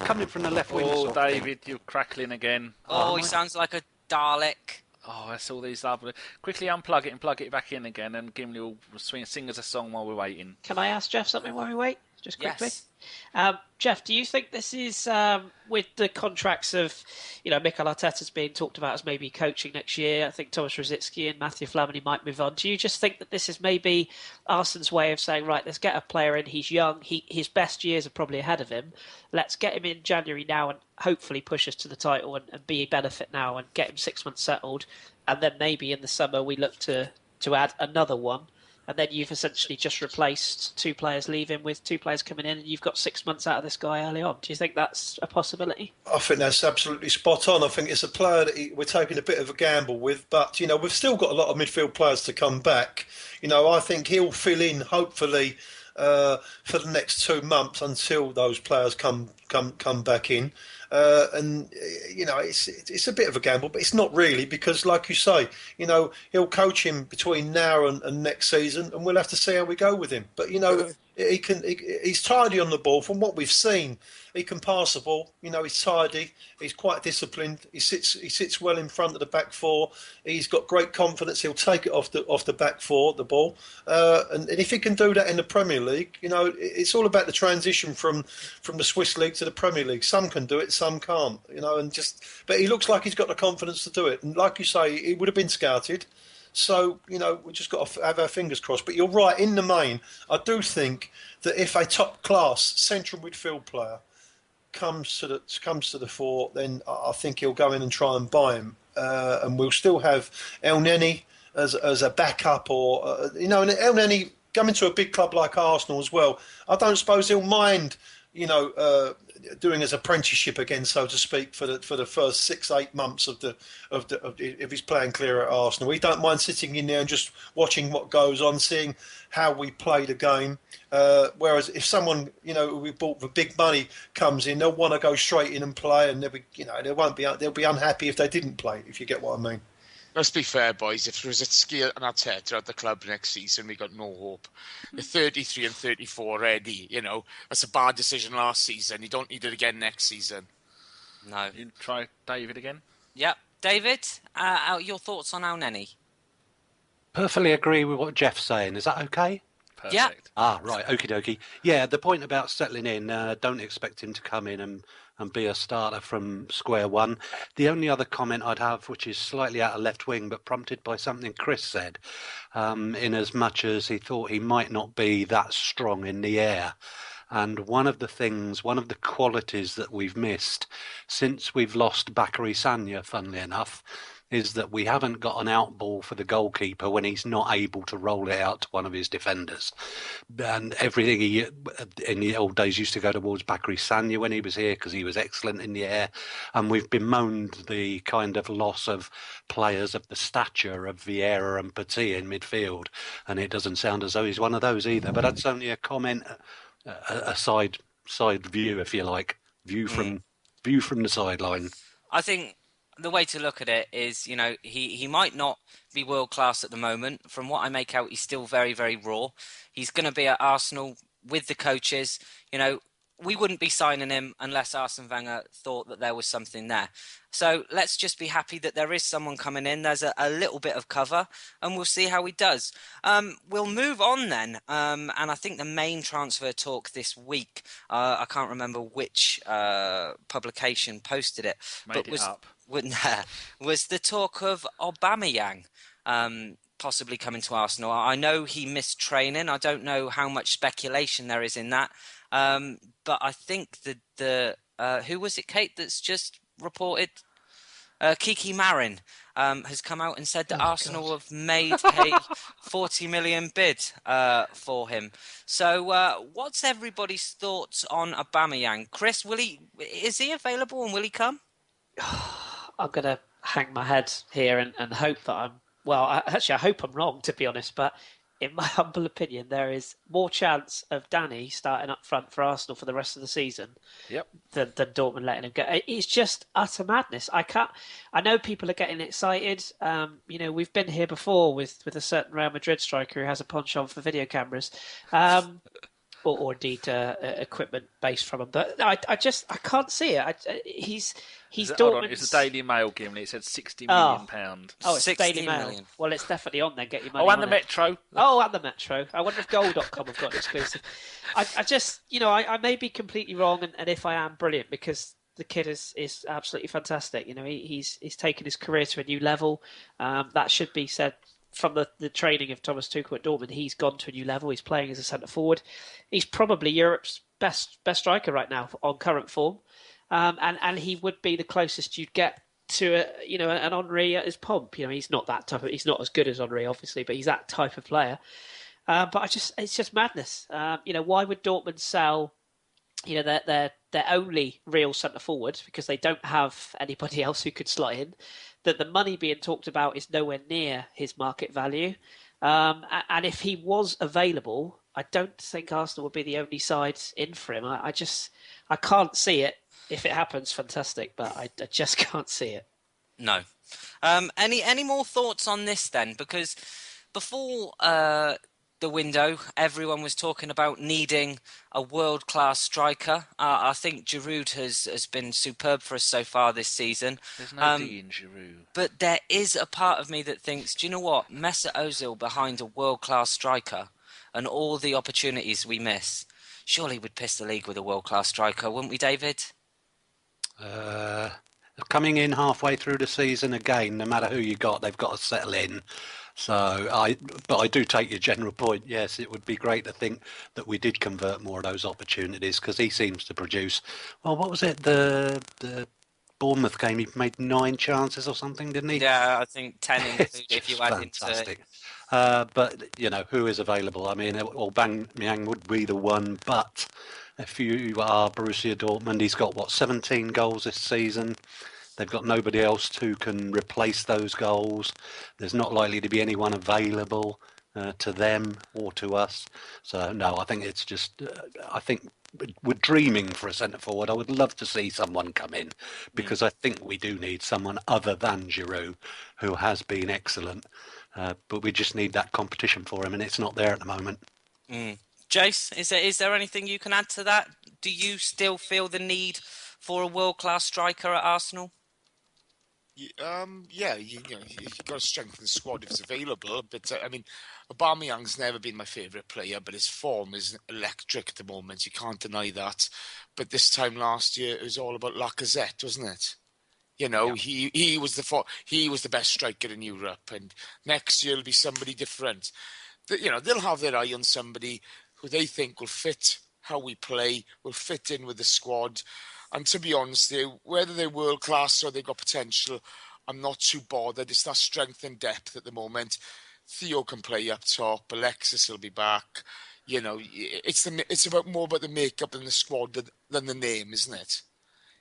coming from the left wing. Oh, David, you're crackling again. Oh, he sounds like a Dalek. Oh, that's all these lovely. Quickly unplug it and plug it back in again, and Gimli will sing us a song while we're waiting. Can I ask Geoff something while we wait? Just quickly. Yes. Geoff, do you think this is, with the contracts of, Mikel Arteta's being talked about as maybe coaching next year? I think Thomas Rosicky and Matthew Flamini might move on. Do you just think that this is maybe Arsenal's way of saying, right, let's get a player in, he's young, his best years are probably ahead of him, let's get him in January now and hopefully push us to the title and be a benefit now and get him 6 months settled, and then maybe in the summer we look to add another one? And then you've essentially just replaced 2 players leaving with 2 players coming in, and you've got 6 months out of this guy early on. Do you think that's a possibility? I think that's absolutely spot on. I think it's a player that we're taking a bit of a gamble with, but we've still got a lot of midfield players to come back. I think he'll fill in hopefully for the next 2 months until those players come back in. It's a bit of a gamble, but it's not really, because like you say, he'll coach him between now and next season, and we'll have to see how we go with him. But he's tidy on the ball. From what we've seen, he can pass the ball. He's tidy. He's quite disciplined. He sits well in front of the back 4. He's got great confidence. He'll take it off the back 4, the ball. And if he can do that in the Premier League, it's all about the transition from the Swiss League to the Premier League. Some can do it, some can't. But he looks like he's got the confidence to do it. And like you say, he would have been scouted. So, we just got to have our fingers crossed. But you're right, in the main, I do think that if a top-class central midfield player comes to the fore, then I think he'll go in and try and buy him. And we'll still have Elneny as a backup, or, and Elneny coming to a big club like Arsenal as well. I don't suppose he'll mind, doing his apprenticeship again, so to speak, for the first 6-8 months of his playing career at Arsenal. We don't mind sitting in there and just watching what goes on, seeing how we play the game. Whereas if someone we bought for big money comes in, they'll want to go straight in and play, and they'll be unhappy if they didn't play. If you get what I mean. Let's be fair, boys. If Rosicky and Arteta at the club next season, we got no hope. They're 33 and 34 already. That's a bad decision last season. You don't need it again next season. No. You try David again? Yep. David, your thoughts on Elneny? Perfectly agree with what Geoff's saying. Is that okay? Perfect. Yeah. Right. Okie dokie. Yeah, the point about settling in, don't expect him to come in and be a starter from square one. The only other comment I'd have, which is slightly out of left wing, but prompted by something Kris said, in as much as he thought he might not be that strong in the air. And one of the qualities that we've missed since we've lost Bakary Sagna, funnily enough, is that we haven't got an out ball for the goalkeeper when he's not able to roll it out to one of his defenders. And everything he, in the old days, used to go towards Bakary Sagna when he was here because he was excellent in the air. And we've bemoaned the kind of loss of players of the stature of Vieira and Petit in midfield. And it doesn't sound as though he's one of those either. But that's only a comment, a side view, if you like, view from the sideline. I think the way to look at it is, he might not be world class at the moment. From what I make out, he's still very, very raw. He's going to be at Arsenal with the coaches. We wouldn't be signing him unless Arsene Wenger thought that there was something there. So let's just be happy that there is someone coming in. There's a little bit of cover, and we'll see how he does. We'll move on then. And I think the main transfer talk this week, I can't remember which publication posted it. Was the talk of Aubameyang possibly coming to Arsenal. I know he missed training. I don't know how much speculation there is in that. But I think the who was it, Kate, that's just reported? Kiki Marin has come out and said that Arsenal have made a 40 million bid for him. So what's everybody's thoughts on Aubameyang? Kris, is he available and will he come? I'm going to hang my head here and hope that I hope I'm wrong, to be honest, but in my humble opinion, there is more chance of Danny starting up front for Arsenal for the rest of the season than Dortmund letting him go. It's just utter madness. I know people are getting excited. We've been here before with a certain Real Madrid striker who has a penchant for video cameras. Or indeed equipment based from him. But I can't see it. He's Dortmund's... It's the Daily Mail, Gimli. It said £60 million. Oh, it's Daily Mail. Million. Well, it's definitely on there. Get your money. And the Metro. And the Metro. I wonder if Goal.com have got an exclusive. I may be completely wrong, and if I am, brilliant, because the kid is absolutely fantastic. He's taken his career to a new level. That should be said. From the training of Thomas Tuchel at Dortmund, he's gone to a new level. He's playing as a centre forward. He's probably Europe's best striker right now on current form, and he would be the closest you'd get to an Henry at his pomp. He's not that type of. He's not as good as Henry, obviously, but he's that type of player. But it's just madness. Why would Dortmund sell? Their only real centre forward, because they don't have anybody else who could slot in. That the money being talked about is nowhere near his market value. And if he was available, I don't think Arsenal would be the only side in for him. I can't see it. If it happens, fantastic, but I just can't see it. No. Any more thoughts on this then? Because before the window, everyone was talking about needing a world-class striker. I think Giroud has been superb for us so far this season. There's no D in Giroud. But there is a part of me that thinks, do you know what? Mesut Ozil behind a world-class striker and all the opportunities we miss, surely we'd piss the league with a world-class striker, wouldn't we, David? Coming in halfway through the season again, no matter who you got, they've got to settle in. So I do take your general point. Yes, it would be great to think that we did convert more of those opportunities, because he seems to produce. Well, what was it? The Bournemouth game, he made 9 chances or something, didn't he? Yeah, I think 10 included if you add fantastic. Into it. But who is available? I mean, Aubameyang would be the one, but if you are Borussia Dortmund, he's got 17 goals this season. They've got nobody else who can replace those goals. There's not likely to be anyone available to them or to us. So, no, I think it's just... I think we're dreaming for a centre forward. I would love to see someone come in, because I think we do need someone other than Giroud, who has been excellent. But we just need that competition for him, and it's not there at the moment. Jace, is there anything you can add to that? Do you still feel the need for a world-class striker at Arsenal? You've got to strengthen the squad if it's available. But Aubameyang's never been my favourite player, but his form is electric at the moment. You can't deny that. But this time last year, it was all about Lacazette, wasn't it? He was the best striker in Europe, and next year it'll be somebody different. They'll have their eye on somebody who they think will fit how we play will fit in with the squad. And to be honest, whether they're world class or they've got potential, I'm not too bothered. It's that strength and depth at the moment. Theo can play up top. Alexis will be back. You know, it's about more about the makeup than the squad than the name, isn't it?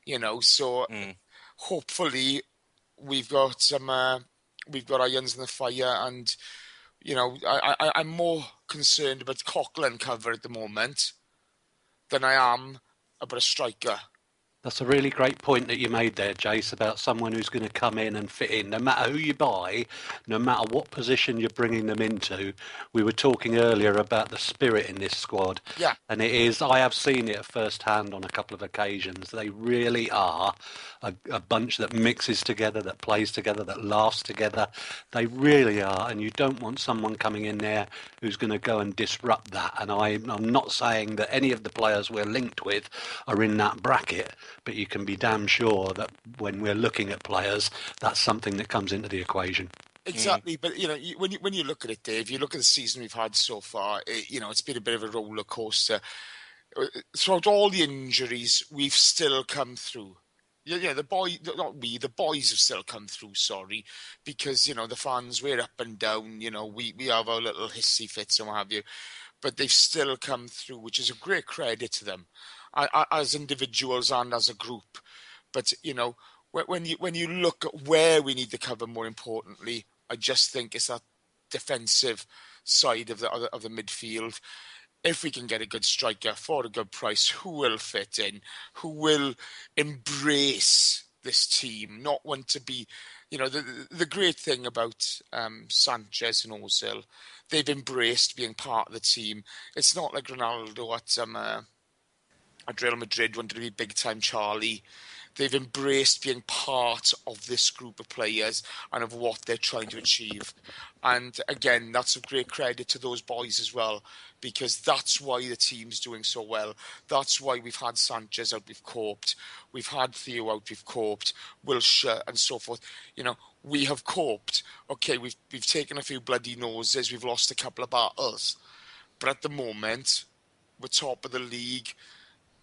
You know, so hopefully we've got irons in the fire, and you know, I'm more concerned about Coquelin cover at the moment than I am about a striker. That's a really great point that you made there, Jace, about someone who's going to come in and fit in. No matter who you buy, no matter what position you're bringing them into, we were talking earlier about the spirit in this squad. Yeah. And it is, I have seen it firsthand on a couple of occasions. They really are a bunch that mixes together, that plays together, that laughs together. They really are. And you don't want someone coming in there who's going to go and disrupt that. And I'm not saying that any of the players we're linked with are in that bracket, but you can be damn sure that when we're looking at players, that's something that comes into the equation. Exactly, but you know, when you look at it, Dave, you look at the season we've had so far. It's been a bit of a roller coaster. Throughout all the injuries, we've still come through. Yeah, the boys have still come through. Sorry, because you know the fans, we're up and down. You know, we have our little hissy fits and what have you, but they've still come through, which is a great credit to them, as individuals and as a group. But you know, when you look at where we need to cover, more importantly, I just think it's that defensive side of the midfield. If we can get a good striker for a good price, who will fit in, who will embrace this team, not want to be, you know, the great thing about Sanchez and Ozil, they've embraced being part of the team. It's not like Ronaldo at Real Madrid wanted to be big time Charlie. They've embraced being part of this group of players and of what they're trying to achieve. And again, that's a great credit to those boys as well, because that's why the team's doing so well. That's why we've had Sanchez out, we've coped. We've had Theo out, we've coped. Wilshere and so forth. You know, we have coped. Okay, we've taken a few bloody noses. We've lost a couple of battles. But at the moment, we're top of the league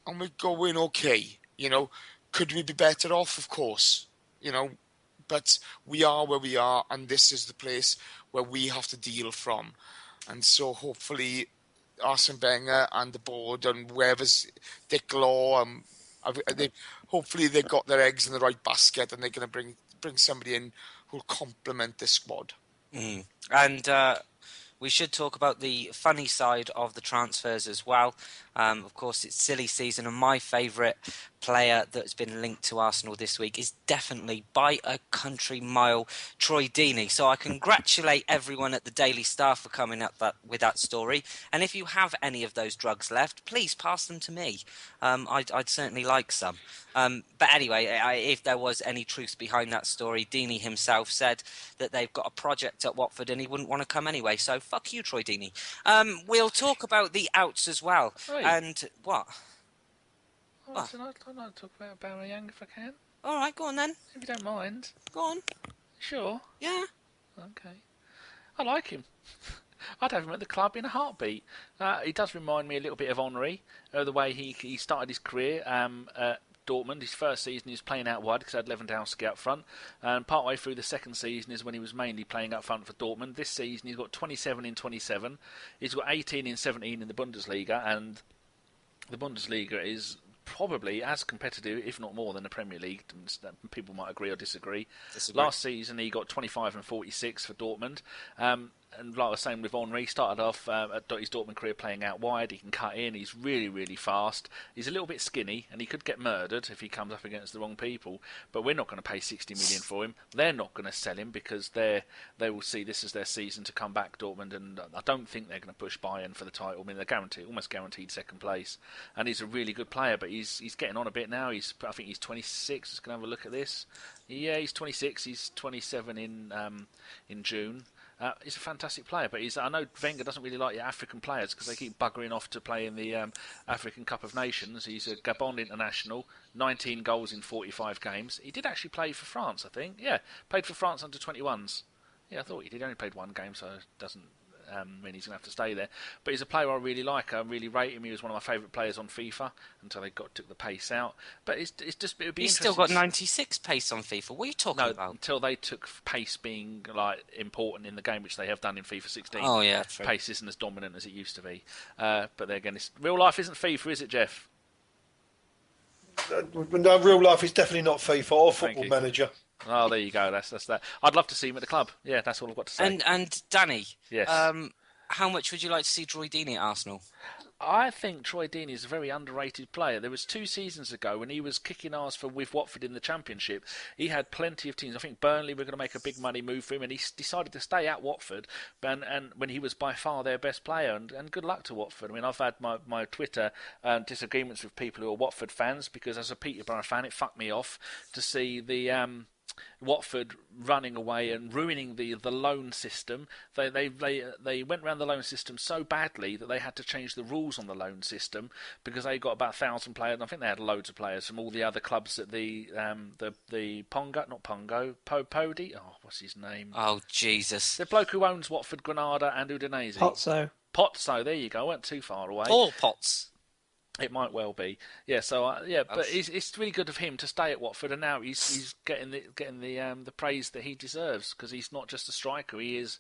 and we're going okay. You know, could we be better off? Of course, you know, but we are where we are, and this is the place where we have to deal from. And so hopefully Arsene Wenger and the board and whoever's Dick Law, hopefully they've got their eggs in the right basket and they're going to bring somebody in who'll complement this squad. And we should talk about the funny side of the transfers as well. Of course, it's silly season, and my favourite player that's been linked to Arsenal this week is definitely, by a country mile, Troy Deeney. So I congratulate everyone at the Daily Star for coming up with that story. And if you have any of those drugs left, please pass them to me. I'd certainly like some. But anyway, if there was any truth behind that story, Deeney himself said that they've got a project at Watford and he wouldn't want to come anyway. So fuck you, Troy Deeney. We'll talk about the outs as well. Hey. And what? I'd like to talk about Aubameyang if I can. All right, go on then. If you don't mind. Go on. Sure. Yeah. Okay. I like him. I'd have him at the club in a heartbeat. He does remind me a little bit of Henry, the way he started his career at Dortmund. His first season he was playing out wide because he had Lewandowski up front, and partway through the second season is when he was mainly playing up front for Dortmund. This season he's got 27 in 27. He's got 18 in 17 in the Bundesliga, and the Bundesliga is probably as competitive, if not more, than the Premier League. People might agree or disagree. Last season he got 25 and 46 for Dortmund. And like I was saying with Henry, he started off at his Dortmund career playing out wide. He can cut in. He's really, really fast. He's a little bit skinny, and he could get murdered if he comes up against the wrong people. But we're not going to pay 60 million for him. They're not going to sell him because they will see this as their season to come back, Dortmund. And I don't think they're going to push Bayern for the title. I mean, they're almost guaranteed second place. And he's a really good player, but he's getting on a bit now. I think he's 26. Just going to have a look at this. Yeah, he's 26. He's 27 in June. He's a fantastic player, but I know Wenger doesn't really like the African players because they keep buggering off to play in the African Cup of Nations. He's a Gabon international, 19 goals in 45 games. He did actually play for France, I think. Yeah, played for France under 21s. Yeah, I thought he did. He only played one game, so it doesn't mean he's going to have to stay there. But he's a player I really like. I really rate him. He was one of my favourite players on FIFA until they took the pace out. But it's just it would be He's interesting. still got 96 pace on FIFA. What are you talking about? Until they took pace being like important in the game, which they have done in FIFA 16. Oh yeah, true. Pace isn't as dominant as it used to be. But then again, real life isn't FIFA, is it, Geoff? No, real life is definitely not FIFA or Football Manager. Oh, there you go. That's that. I'd love to see him at the club. Yeah, that's all I've got to say. And Danny, yes. How much would you like to see Troy Deeney at Arsenal? I think Troy Deeney is a very underrated player. There was 2 seasons ago when he was kicking arse with Watford in the Championship. He had plenty of teams. I think Burnley were going to make a big money move for him, and he decided to stay at Watford. And when he was by far their best player, and good luck to Watford. I mean, I've had my Twitter disagreements with people who are Watford fans because as a Peterborough fan, it fucked me off to see the Watford running away and ruining the loan system. They went around the loan system so badly that they had to change the rules on the loan system because they got about 1,000 players. And I think they had loads of players from all the other clubs at the Podi. Oh, what's his name? Oh Jesus! The bloke who owns Watford, Granada, and Udinese. Pozzo. There you go. I went too far away. All Potts. It might well be, yeah. So but it's really good of him to stay at Watford, and now he's getting the praise that he deserves because he's not just a striker. He is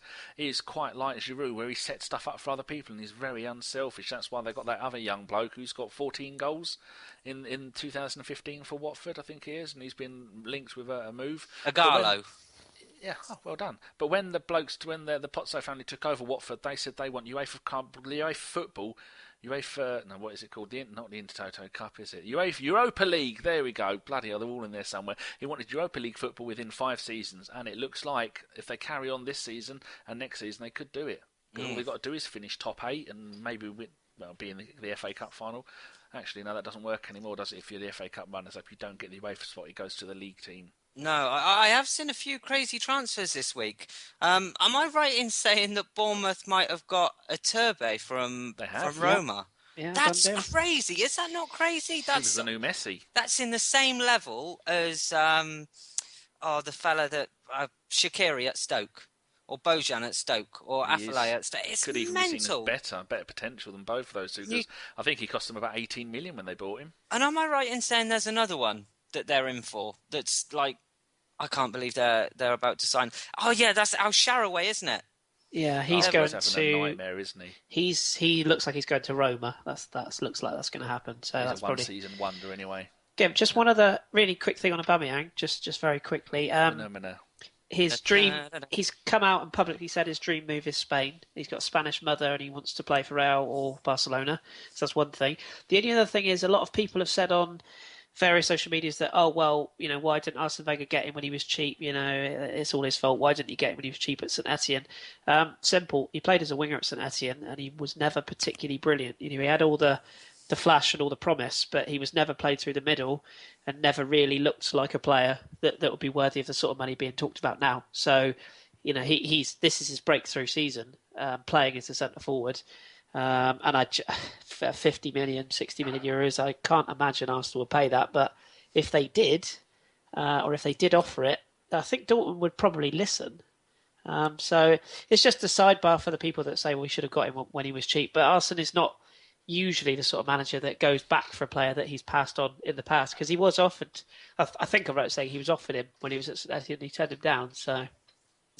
quite like Giroud, where he sets stuff up for other people, and he's very unselfish. That's why they got that other young bloke who's got 14 goals in 2015 for Watford, I think he is, and he's been linked with a move. Agallo. Yeah, well done. But when the Pozzo family took over Watford, they said they want UEFA football. What is it called? Not the Intertoto Cup, is it? Europa League. There we go. Bloody hell, they're all in there somewhere. He wanted Europa League football within 5 seasons, and it looks like if they carry on this season and next season, they could do it. All they've got to do is finish top 8 and maybe be in the FA Cup final. Actually, no, that doesn't work anymore, does it? If you're the FA Cup runners-up, you don't get the UEFA spot. It goes to the league team. No, I have seen a few crazy transfers this week. Am I right in saying that Bournemouth might have got a Turbe from Roma? Yeah, that's crazy. Is that not crazy? That's the new Messi. That's in the same level as the fella that Shaqiri at Stoke, or Bojan at Stoke, or Afellay at Stoke. It's could even mental. be seen as better potential than both of those two. Because I think he cost them about 18 million when they bought him. And am I right in saying there's another one that they're in for? That's like, I can't believe they're about to sign. Oh yeah, that's Al Sharaway, isn't it? Yeah, he's going to. A nightmare, isn't he? He looks like he's going to Roma. That looks like that's going to happen. So he's that's a one-season wonder anyway. Yeah, just one other really quick thing on Aubameyang, just very quickly. His dream. He's come out and publicly said his dream move is Spain. He's got a Spanish mother and he wants to play for Real or Barcelona. So that's one thing. The only other thing is a lot of people have said on various social medias that, why didn't Arsene Wenger get him when he was cheap? It's all his fault. Why didn't he get him when he was cheap at St Etienne? Simple. He played as a winger at St Etienne and he was never particularly brilliant. He had all the flash and all the promise, but he was never played through the middle and never really looked like a player that would be worthy of the sort of money being talked about now. So, this is his breakthrough season, playing as a centre forward. And 50 million, 60 million euros, I can't imagine Arsenal would pay that. But if they did, or if they did offer it, I think Dortmund would probably listen. So it's just a sidebar for the people that say, well, we should have got him when he was cheap. But Arsene is not usually the sort of manager that goes back for a player that he's passed on in the past, because he was offered, I think I'm right saying he was offered him when he was at Etienne and he turned him down. So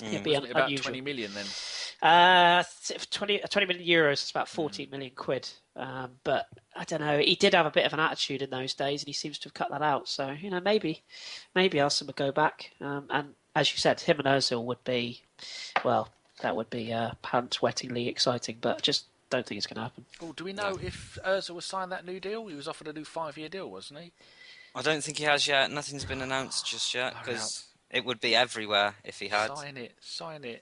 it'd be about unusual. 20 million then? 20 million euros is about 14 million quid. But I don't know. He did have a bit of an attitude in those days, and he seems to have cut that out. So maybe Arsene would go back. And as you said, him and Ozil would be, that would be pants-wettingly exciting. But just don't think it's going to happen. Oh, do we know if Ozil was signed that new deal? He was offered a new 5-year deal, wasn't he? I don't think he has yet. Nothing's been announced just yet because it would be everywhere if he had. Sign it.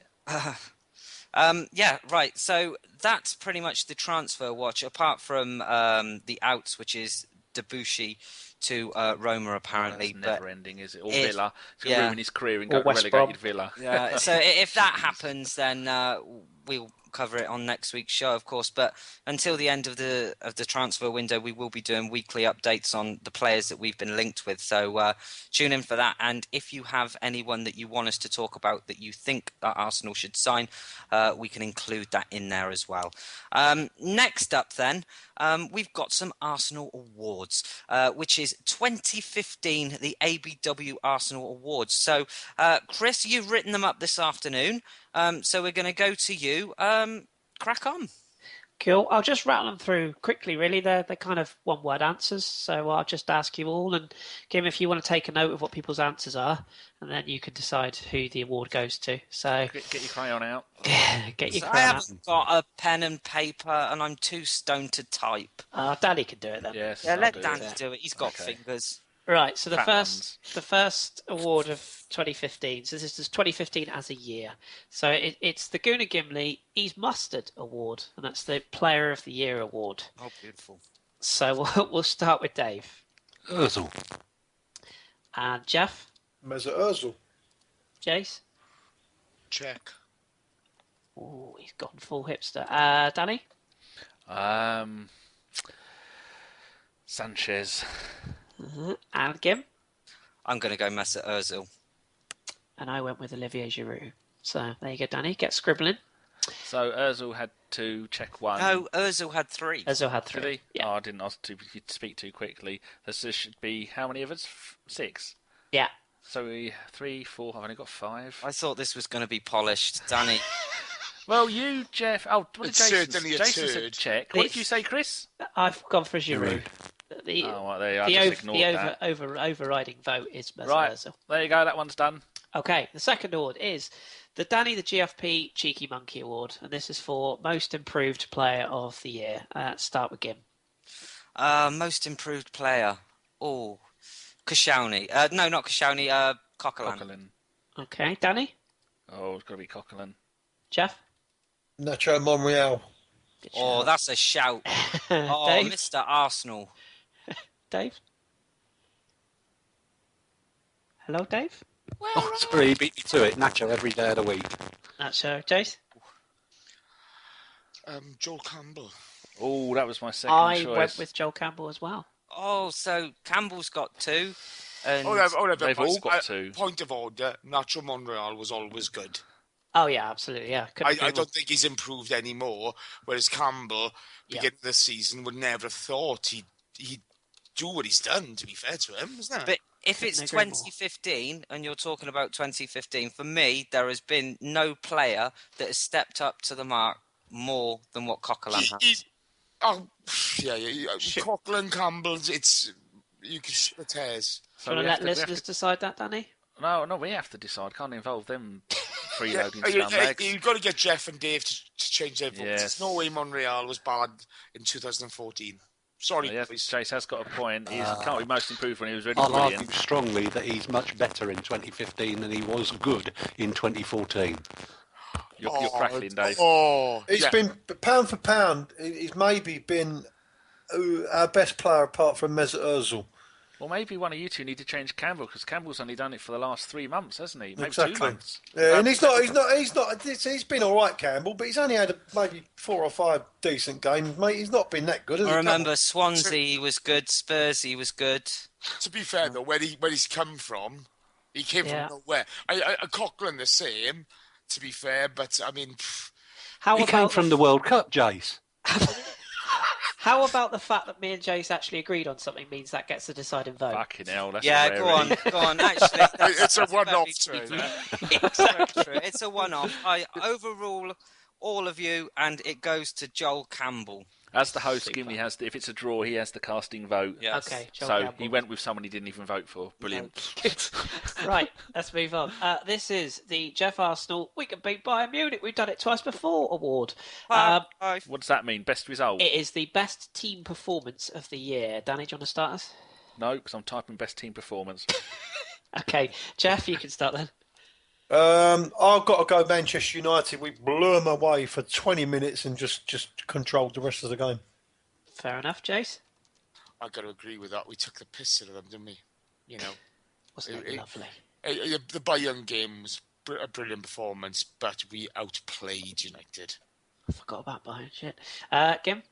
Yeah, right. So that's pretty much the transfer watch, apart from the outs, which is Debussy to Roma, apparently. That's never ending, is it? Or Villa. It's going to ruin his career and go to West relegated Brom. Villa. Yeah. So if that happens, then we'll cover it on next week's show, of course. But until the end of the transfer window, we will be doing weekly updates on the players that we've been linked with. So tune in for that. And if you have anyone that you want us to talk about that you think that Arsenal should sign, we can include that in there as well. Next up, then, we've got some Arsenal awards, which is 2015, the ABW Arsenal Awards. So, Kris, you've written them up this afternoon, so we're going to go to you. Crack on. Cool. I'll just rattle them through quickly, really. They're kind of one-word answers, so I'll just ask you all, and Kim, if you want to take a note of what people's answers are, and then you can decide who the award goes to. So Get your crayon out. Get your I crayon out. haven't got a pen and paper, and I'm too stoned to type. Danny can do it then. Yes, Yeah, I'll let do Danny it. do it. He's got Okay. fingers. Right, so the Fat first award of 2015. So this is 2015 as a year. So it's the Guna Gimli He's Mustard Award, and that's the Player of the Year award. Oh, beautiful. So we'll start with Dave. Ozil. And Geoff. Mesut Ozil. Jace. Check. Oh, he's gone full hipster. Danny. Sanchez. And Gim. I'm going to go Mesut Ozil. And I went with Olivier Giroud. So there you go, Danny. Get scribbling. So Ozil had to check one. No, Ozil had 3. Ozil had Did 3. he? Yeah. Oh, I didn't ask to speak too quickly. This should be how many of us? 6. Yeah. So 3, 4. I've only got 5. I thought this was going to be polished. Danny. Well, you, Geoff. Oh, what did It's Jason? certainly a Jason said turd. check. What did you say, Chris? I've gone for Giroud. The, Oh, well, there you are. the, I just over, ignored the that. overriding vote is Mesut Right. Ozil. There you go. That one's done. Okay, the second award is the Danny the GFP Cheeky Monkey Award, and this is for Most Improved Player of the Year. Start with Gim. Most improved player. Oh, Koscielny. No, not Koscielny. Coquelin. Coquelin. Okay, Danny? Oh, it's got to be Coquelin. Jeff? Nacho Monreal. Good Oh, shout. that's a shout. Oh, Dave? Mr. Arsenal. Dave? Hello, Dave? Oh, sorry, he beat me to it. Nacho every day of the week. That's Jace. Joel Campbell. Oh, that was my second I choice. went with Joel Campbell as well. Oh, so Campbell's got 2. And They've all got 2. Point of order, Nacho Monreal was always good. Oh, yeah, absolutely, yeah. I don't think he's improved anymore, whereas Campbell, beginning of the season, would never have thought he'd do what he's done, to be fair to him, isn't it? But if it's Couldn't agree more. 2015 and you're talking about 2015, for me, there has been no player that has stepped up to the mark more than what Coquelin has. Coquelin, Campbell, you can split hairs. Do you want to let listeners decide that, Danny? No, we have to decide. Can't involve them freeloading Yeah, scumbags. you've got to get Geoff and Dave to change their votes. Yes. There's no way Monreal was bad in 2014. Sorry, Yes, boys. Chase has got a point. He can't be most improved when he was really I'll brilliant. argue strongly that he's much better in 2015 than he was good in 2014. You're crackling, Dave. He's been, pound for pound, he's maybe been our best player apart from Mesut Ozil. Well, maybe one of you two need to change Campbell, because Campbell's only done it for the last 3 months, hasn't he? Maybe 2 months. Yeah, and he's not. He's been all right, Campbell, but he's only had maybe 4 or 5 decent games, mate. He's not been that good. Has I he, remember Swansea, he was good. Spurs, he was good. To be fair, though, where he's come from, he came from nowhere. Coquelin the same, to be fair, but I mean... He came from the World Cup, Jace. How about the fact that me and Jace actually agreed on something means that gets the deciding vote? Fucking hell, that's Yeah, a go on. Actually, It's a one-off, very too. Exactly true. It's a one-off. I overrule all of you, and it goes to Joel Campbell. As the host, Gimli has. If it's a draw, he has the casting vote. Yes. Okay, Joel So Campbell. he went with someone he didn't even vote for. Brilliant. Right, let's move on. This is the Geoff Arsenal We Can Beat Bayern Munich. We've done it twice before award. What does that mean? Best result? It is the best team performance of the year. Danny, do you want to start us? No, because I'm typing best team performance. Okay, Geoff, you can start then. I've got to go Manchester United. We blew them away for 20 minutes and just controlled the rest of the game. Fair enough, Jace. I've got to agree with that. We took the piss out of them, didn't we? You know. Wasn't it lovely? The Bayern game was a brilliant performance, but we outplayed United. I forgot about Bayern. Shit. Gim?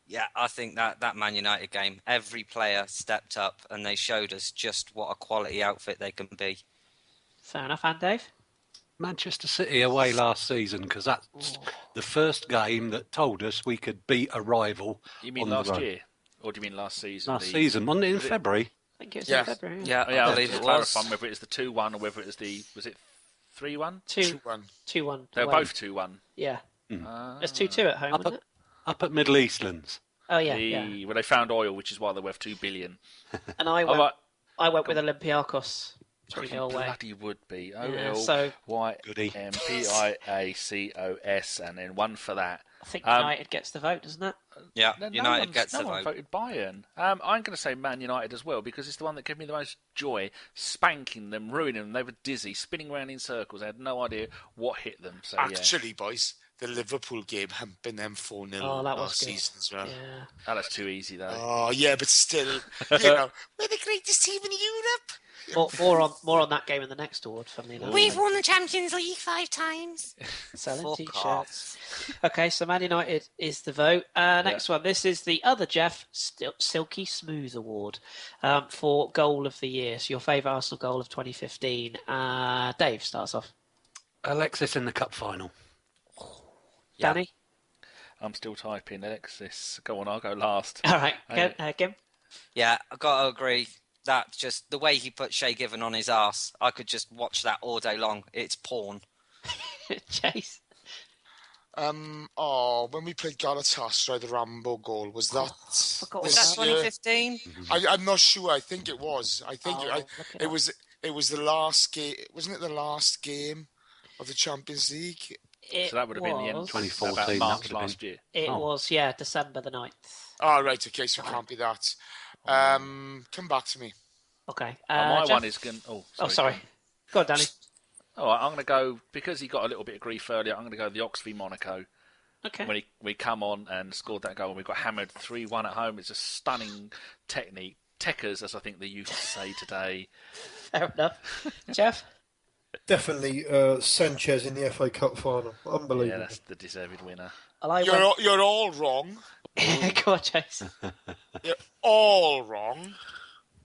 Yeah, I think that Man United game, every player stepped up and they showed us just what a quality outfit they can be. Fair enough. And Dave? Manchester City away last season, because that's the first game that told us we could beat a rival. You mean on the last road. year? Or do you mean last season? Last season, wasn't it in February? I think it was Yeah. in February. Yeah, Oh, yeah, I I believe was it was. clarifying whether it's the 2-1 or whether it was was it 3-1? 2-1. 2-1. They were away. both 2-1. Yeah. Ah. There's 2-2 at home, wasn't it? Up at Middle Eastlands. Oh, yeah. Well, they found oil, which is why they're worth $2 billion. And I Oh, went with Olympiacos. Sorry, 3-0 you away. bloody would be. Yeah, so- OLYMPIACOS, and then one for that. I think United gets the vote, doesn't it? Yeah, No United gets no the one vote. voted Bayern. I'm going to say Man United as well, because it's the one that gave me the most joy, spanking them, ruining them. They were dizzy, spinning around in circles. They had no idea what hit them. So Actually, boys, the Liverpool game humping them 4-0 Oh, that was last good. season as well. Yeah. that's too easy, though. Oh, yeah, but still, we're the greatest team in Europe. More on that game in the next award, funnily enough. We've won the Champions League 5 times. Selling Fuck t-shirts. Okay, so Man United is the vote. Next one. This is the other Geoff Silky Smooth Award for Goal of the Year. So your favourite Arsenal goal of 2015. Dave starts off. Alexis in the cup final. Yeah. Danny? I'm still typing, Alexis. Go on, I'll go last. All right. Okay. Gim? Yeah, I've got to agree. That just the way he put Shay Given on his ass, I could just watch that all day long. It's porn. Chase? When we played Galatasaray, the Rambo goal, was that... forgot Was about that 2015? I'm not sure. I think it was. I think look it it up. was. It was the last game. Wasn't it the last game of the Champions League? So that would have been the end of 2014, about that March would have last year. It was, yeah, December the 9th. Oh, right. Okay, so it can't be that. Come back to me. Okay. My Geoff? one is going... Oh, sorry. Go on, Danny. Oh, I'm going to go, because he got a little bit of grief earlier, I'm going to go the Oxford Monaco. Okay. When we come on and scored that goal and we got hammered 3-1 at home. It's a stunning technique. Techers, as I think they used to say today. Fair enough. Geoff? Definitely Sanchez in the FA Cup final. Unbelievable. Yeah, that's the deserved winner. You're all wrong. Go on, Chase. You're all wrong.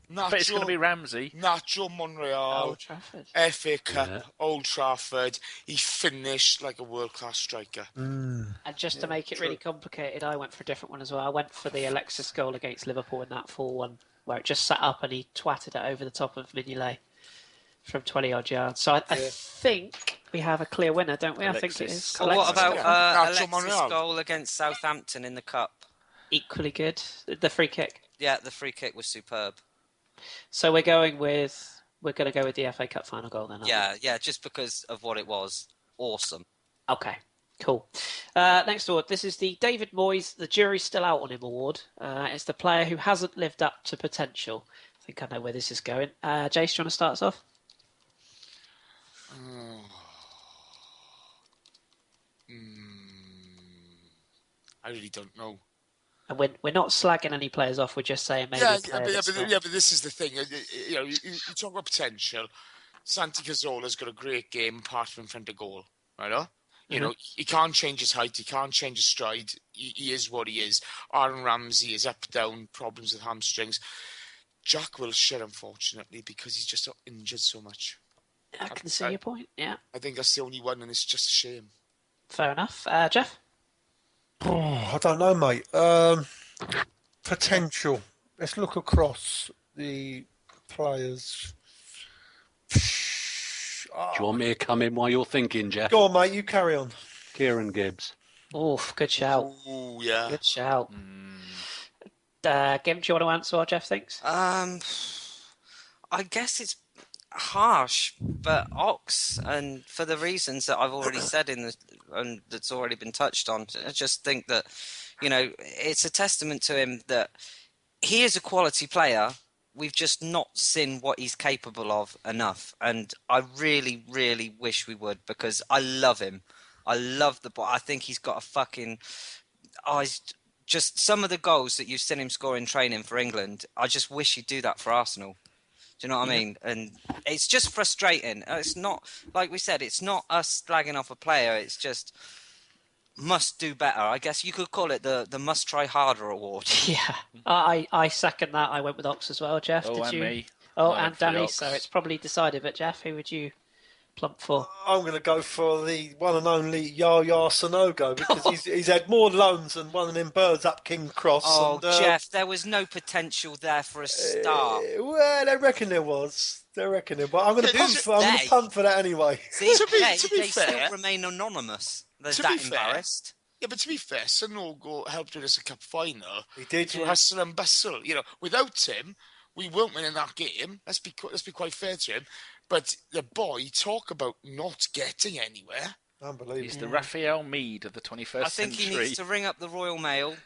But it's going to be Ramsey. Nacho Monreal, Old Trafford. FA Cup, Old Trafford. He finished like a world-class striker. And just to make it really complicated, I went for a different one as well. I went for the Alexis goal against Liverpool in that 4-1, where it just sat up and he twatted it over the top of Mignolet from 20-odd yards. So I think we have a clear winner, don't we? Alexis. I think it is. Well, what Alexis. about Nacho Alexis' Monreal. goal against Southampton in the Cup? Equally good. The free kick. Yeah, the free kick was superb. So we're going to go with the FA Cup final goal then. aren't Yeah, just because of what it was. Awesome. we? Okay, cool. Next award. This is the David Moyes, the jury's still out on him award. It's the player who hasn't lived up to potential. I think I know where this is going. Jace, do you want to start us off? I really don't know. And we're not slagging any players off. We're just saying maybe. But this is the thing. You talk about potential. Santi Cazorla's got a great game apart from in front of goal. Right? You know, he can't change his height. He can't change his stride. He is what he is. Aaron Ramsey is up, down, problems with hamstrings. Jack Wilshere, unfortunately, because he's just injured so much. I can see your point. Yeah, I think that's the only one, and it's just a shame. fair enough. Geoff? I don't know, mate. Potential. Let's look across the players. Do you want me to come in while you're thinking, Geoff? Go on, mate. You carry on. Kieran Gibbs. Oof, good shout. Oh, yeah. Good shout. Gim, do you want to answer what Geoff thinks? I guess it's harsh, but Ox, and for the reasons that I've already said and that's already been touched on, I just think that, you know, it's a testament to him that he is a quality player. We've just not seen what he's capable of enough, and I really, really wish we would, because I love him. I love the boy. I think he's got a fucking... he's just some of the goals that you've seen him score in training for England. I just wish he'd do that for Arsenal. Do you know what I mean? And it's just frustrating. It's not, like we said, it's not us slagging off a player. It's just must do better. I guess you could call it the must try harder award. Yeah, I second that. I went with Ox as well. Jeff, Oh, did and you? me. Oh, I and went for the Danny. Ox. So it's probably decided. But Jeff, who would you plump for? I'm going to go for the one and only Yaya Sanogo because he's had more loans than one of them birds up King Cross. Oh, and, Geoff, there was no potential there for a start. Well, they reckon there was. But I'm going to punt for that anyway. See, To be they fair- still remain anonymous. They're To that be fair- embarrassed. Yeah, but to be fair, Sanogo helped with us a cup final. He did. Through hustle and bustle. Without him, we weren't winning that game. Let's be quite fair to him. But the boy, talk about not getting anywhere. Unbelievable. He's the Raphael Mead of the 21st I think century. he needs to ring up the Royal Mail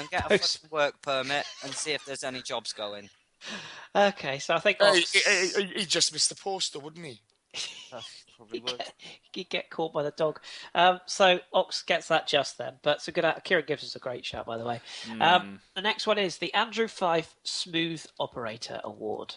and get a fucking work permit and see if there's any jobs going. Okay, so I think He just missed the post, though, wouldn't he? Probably would. He'd get caught by the dog. So Ox gets that just then. But it's a good. Kieran gives us a great shout, by the way. The next one is the Andrew Fife Smooth Operator Award.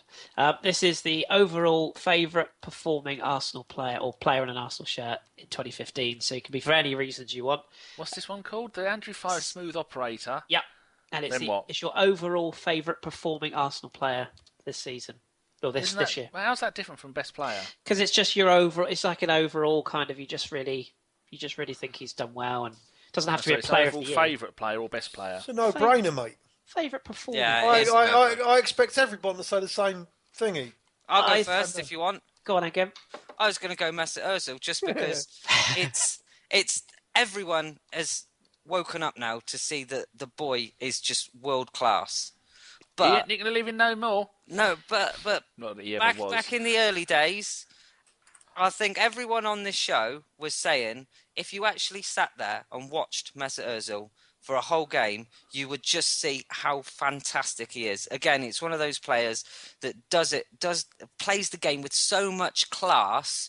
This is the overall favourite performing Arsenal player or player in an Arsenal shirt in 2015. So it can be for any reasons you want. What's this one called? The Andrew Fife Smooth Operator. Yep. And Then what? it's your overall favourite performing Arsenal player this season. Or this year. Well, how's that different from best player? Because it's just your overall. It's like an overall kind of. You just really think he's done well, and it doesn't have to be a player of the year. Favourite player or best player? It's a no-brainer, mate. Favourite performer. Yeah, I expect everyone to say the same thingy. I'll go first if you want. Go on again. I was going to go Mesut Ozil just because it's everyone has woken up now to see that the boy is just world class. But he ain't going to leave him no more. No, but Not that he ever was. back in the early days, I think everyone on this show was saying if you actually sat there and watched Mesut Ozil for a whole game, you would just see how fantastic he is. Again, it's one of those players that plays the game with so much class.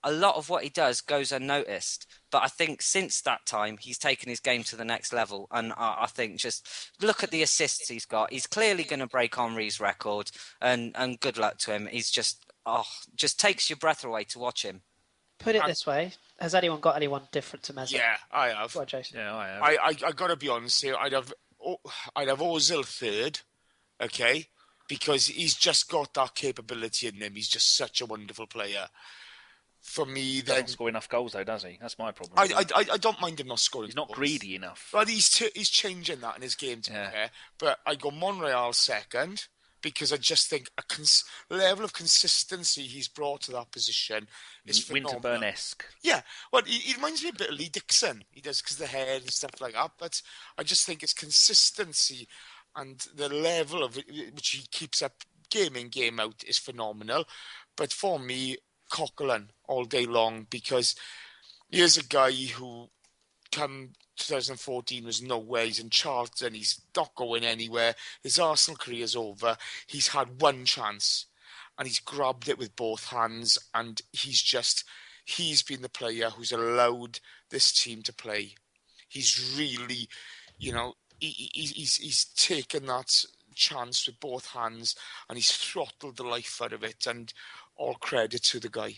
A lot of what he does goes unnoticed. But I think since that time, he's taken his game to the next level. And I think just look at the assists he's got. He's clearly going to break Henry's record. And good luck to him. He's just takes your breath away to watch him. Put it this way. Has anyone got anyone different to Mesut? Yeah, I have. Go on, Jason. Yeah, I have. I got to be honest here. I'd have Ozil third, okay? Because he's just got that capability in him. He's just such a wonderful player. For me, then Doesn't score enough goals though, does he? That's my problem. I don't mind him not scoring. He's not goals. greedy enough. But he's changing that in his game, to be fair. But I go Monreal second because I just think a level of consistency he's brought to that position is phenomenal. Winterburn-esque. Yeah, well, he reminds me a bit of Lee Dixon. He does because of the hair and stuff like that. But I just think his consistency and the level of which he keeps up game in, game out is phenomenal. But for me, Coquelin all day long, because here's a guy who come 2014 was nowhere. He's in Charlton. He's not going anywhere. His Arsenal career's over. He's had one chance and he's grabbed it with both hands, and he's been the player who's allowed this team to play. He's really, he's taken that chance with both hands and he's throttled the life out of it, and all credit to the guy.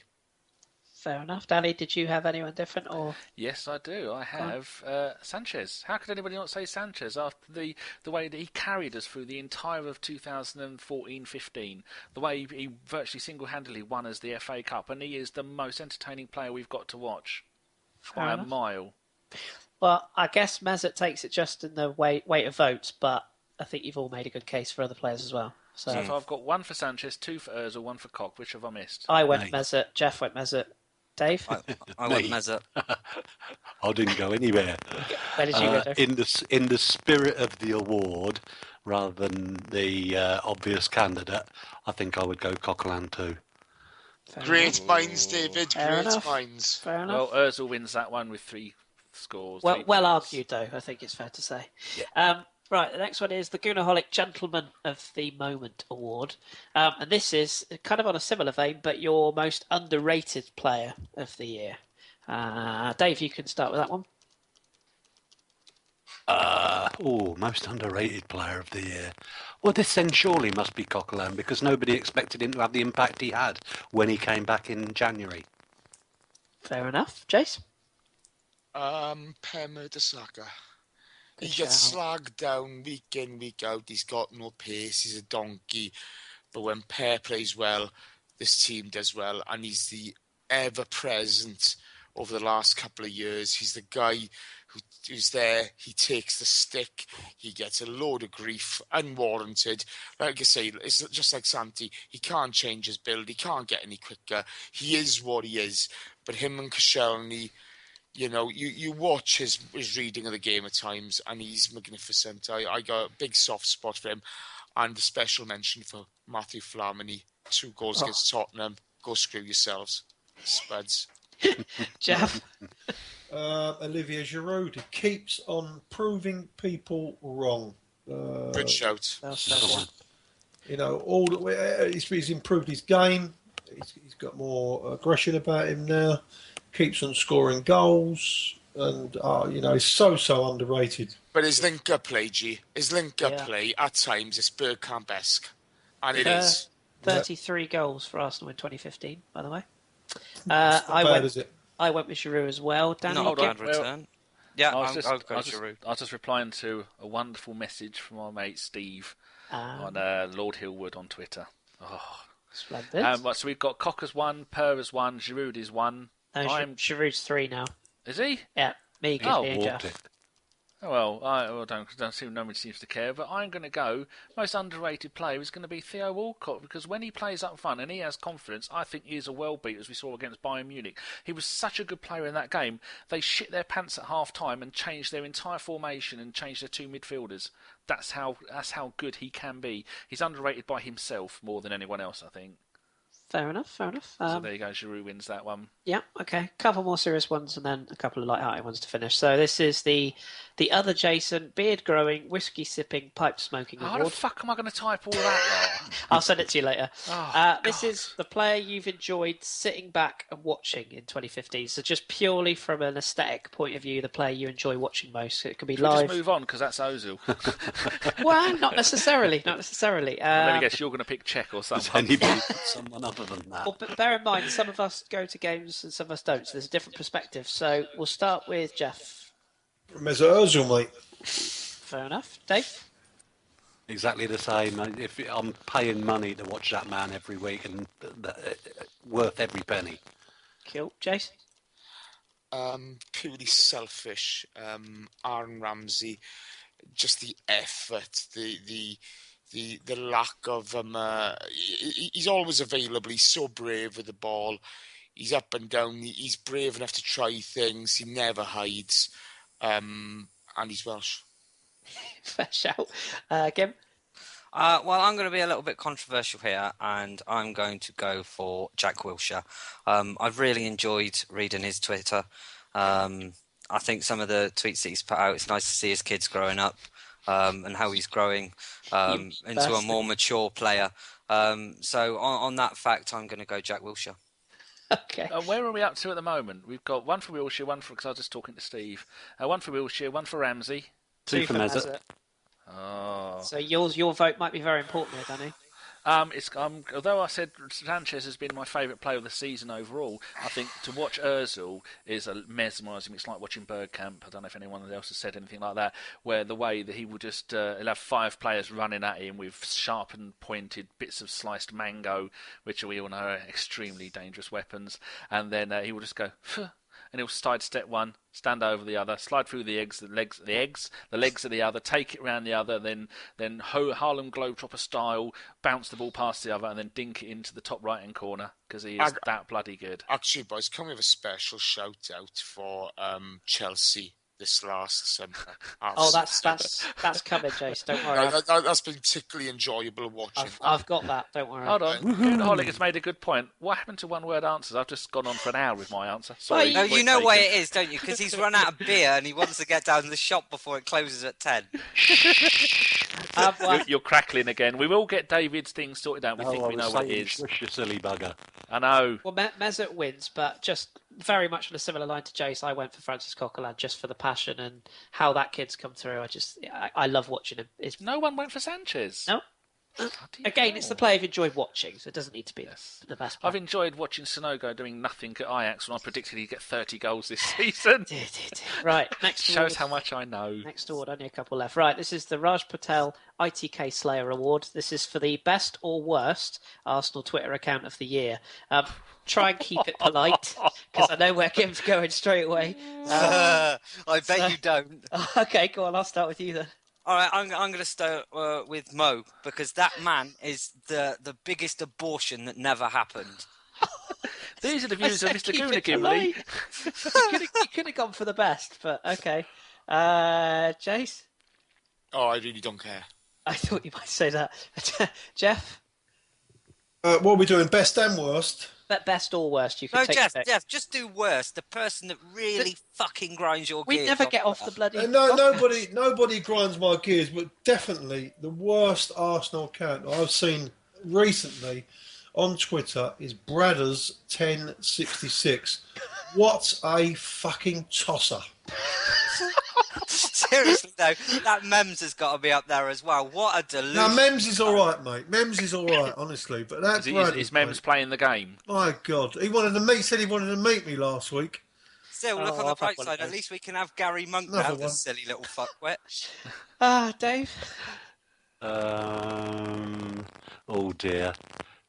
Fair enough. Danny, did you have anyone different? Or Yes, I do. I have Sanchez. How could anybody not say Sanchez after the way that he carried us through the entire of 2014-15? The way he virtually single-handedly won us the FA Cup, and he is the most entertaining player we've got to watch by a mile. Well, I guess Mesut takes it just in the weight of votes, but I think you've all made a good case for other players as well. So if I've got one for Sanchez, two for Ozil, one for Koch. Which have I missed? I went Mesut. Jeff went Mesut. Dave? I went Mesut. I didn't go anywhere. Where did you go, Dave? In the spirit of the award, rather than the obvious candidate, I think I would go Coquelin too. Great minds, David. Great minds. Fair enough. Well, Ozil wins that one with 3 scores. Well argued, though, I think it's fair to say. Yeah. Right, the next one is the Goonaholic Gentleman of the Moment Award. And this is kind of on a similar vein, but your most underrated player of the year. Dave, you can start with that one. Most underrated player of the year. Well, this then surely must be Coquelin, because nobody expected him to have the impact he had when he came back in January. Fair enough. Jace? Per Mertesacker. He Good gets shout. slagged down week in, week out. He's got no pace. He's a donkey. But when Per plays well, this team does well. And he's the ever-present over the last couple of years. He's the guy who's there. He takes the stick. He gets a load of grief, unwarranted. Like I say, it's just like Santi. He can't change his build. He can't get any quicker. He is what he is. But him and Koscielny, you know, you watch his reading of the game at times, and he's magnificent. I got a big soft spot for him, and a special mention for Matthew Flamini. 2 goals against Tottenham. Go screw yourselves, spuds. Geoff? Olivier Giroud. He keeps on proving people wrong. Good shout. You know, he's improved his game. He's got more aggression about him now. Keeps on scoring goals, and you know, he's so underrated. But his link-up play, his link-up play at times is Bergkamp-esque, and it is. 33 goals for Arsenal in 2015, by the way. I went with Giroud as well. Danny, Not a bad return. Yeah, I'll go Giroud. I was just replying to a wonderful message from our mate Steve on Lord Hillwood on Twitter. Oh. Splendid. So we've got Cock as 1, Per as 1, Giroud is 1. No, Giroud's 3 now. Is he? Yeah, me, Gimli and Geoff. Oh, well, I don't seem nobody seems to care, but I'm going to go. Most underrated player is going to be Theo Walcott, because when he plays up front and he has confidence, I think he is a world beat, as we saw against Bayern Munich. He was such a good player in that game. They shit their pants at half time and changed their entire formation and changed their 2 midfielders. That's how good he can be. He's underrated by himself more than anyone else, I think. Fair enough. So there you go, Giroud wins that one. Yeah, okay. Couple more serious ones and then a couple of light-hearted ones to finish. So this is the other Jason, beard-growing, whiskey-sipping, pipe-smoking award. How the fuck am I going to type all that lot? I'll send it to you later. This God. is the player you've enjoyed sitting back and watching in 2015. So just purely from an aesthetic point of view, the player you enjoy watching most. It could be live. Just move on, because that's Ozil. Well, not necessarily. Let me guess, you're going to pick Cech or someone. Someone other than that. Well, but bear in mind, some of us go to games and some of us don't, so there's a different perspective. So we'll start with Geoff. Mesut Ozil, mate. Fair enough. Dave? Exactly the same. If I'm paying money to watch that man every week, and worth every penny. Cool. Jace? Purely selfish. Aaron Ramsey, just the effort, the lack of he's always available. He's so brave with the ball. He's up and down. He's brave enough to try things. He never hides. And he's Welsh. Fair shout. Gim? Well, I'm going to be a little bit controversial here, and I'm going to go for Jack Wilshere. I've really enjoyed reading his Twitter. I think some of the tweets that he's put out, it's nice to see his kids growing up. And how he's growing into a more mature player. So on that fact, I'm going to go Jack Wilshere. Okay. Where are we up to at the moment? We've got 1 for Wilshere, 1 for, because I was just talking to Steve. 1 for Wilshere, 1 for Ramsey. 2 for Mesut. Oh. So your vote might be very important here, Danny. Although I said Sanchez has been my favourite player of the season overall, I think to watch Ozil is mesmerising. It's like watching Bergkamp. I don't know if anyone else has said anything like that, where the way that he will just he'll have 5 players running at him with sharpened, pointed bits of sliced mango, which we all know are extremely dangerous weapons, and then he will just go, phew, and he'll sidestep one, stand over the other, slide through the legs of the other, take it round the other, then Harlem Globetrotter style, bounce the ball past the other, and then dink it into the top right-hand corner, because he is that bloody good. Actually, boys, can we have a special shout-out for Chelsea this last summer? Oh, that's coming, Jace. Don't worry. That's been particularly enjoyable watching. I've got that. Don't worry. Hold on. Goodaholic has made a good point. What happened to one-word answers? I've just gone on for an hour with my answer. Sorry. No, you know why it is, don't you? Because he's run out of beer and he wants to get down to the shop before it closes at 10. You're crackling again. We will get David's thing sorted out. We think we know what it is. Shush, you silly bugger. I know. Well, Mesut wins, but just very much on a similar line to Jace, I went for Francis Coquelin just for the passion and how that kid's come through. I love watching him. No one went for Sanchez. No. Again, it's the play I've enjoyed watching, so it doesn't need to be the best play. I've enjoyed watching Sonogo doing nothing at Ajax when I predicted he'd get 30 goals this season. Right, next Shows award. how much I know. Next award, only a couple left. Right, this is the Raj Patel ITK Slayer Award. This is for the best or worst Arsenal Twitter account of the year. Try and keep it polite, because I know where Kim's going straight away. I bet you don't. Okay, go on, I'll start with you then. All right, I'm going to start with Mo, because that man is the biggest abortion that never happened. These are the views of Mr. Guna Gimli. You could have gone for the best, but okay. Jace? Oh, I really don't care. I thought you might say that. Geoff? What are we doing? Best and worst? Best or worst, you can take Jeff, your pick. Jeff, just do worst. The person that really fucking grinds your gears. We never get off the bloody... Nobody grinds my gears, but definitely the worst Arsenal account I've seen recently on Twitter is Bradders 1066. What a fucking tosser. Seriously, though, that Mems has got to be up there as well. What a delusion. Now, Mems is all right, mate. Mems is all right, honestly. But that Is Mems playing the game? My God. He said he wanted to meet me last week. Still, look on the bright side. At least we can have Gary Monk now, the silly little fuckwit. Dave? Oh, dear.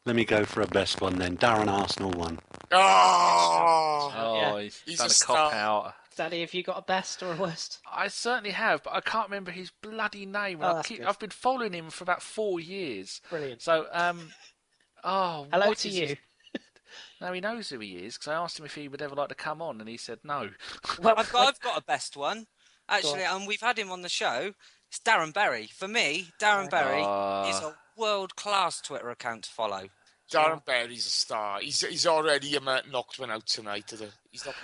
Let me go for a best one then. Darren Arsenal one. Oh, He's done a cop-out. Danny, have you got a best or a worst? I certainly have, but I can't remember his bloody name. I've been following him for about 4 years. Brilliant. So, hello to you. No, he knows who he is, because I asked him if he would ever like to come on, and he said no. Well, I've got a best one. Actually, we've had him on the show. It's Darren Berry. For me, Darren Berry is a world-class Twitter account to follow. Darren Berry's a star. He's already knocked one out tonight. He's not.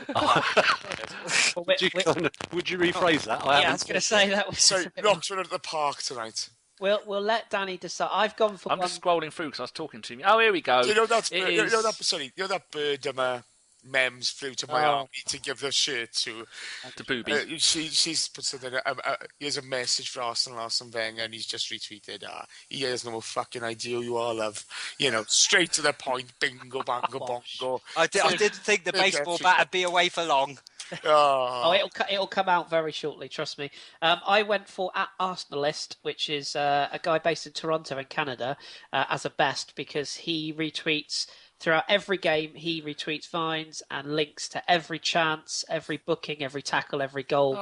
Would you rephrase that? I was going to say that was. So knocked one out at the park tonight. We'll let Danny decide. I've gone for. I'm just scrolling through because I was talking to him. Oh, here we go. You know that bird Mems flew to my army to give the shirt to Booby. She's put something. Here's a message for Arsene Wenger, and he's just retweeted. He has no fucking idea who you all love. Straight to the point. Bingo, bango, bongo. I did think the baseball bat would be away for long. It'll come out very shortly. Trust me. I went for @Arsenalist, which is a guy based in Toronto in Canada, as a best because he retweets. Throughout every game, he retweets vines and links to every chance, every booking, every tackle, every goal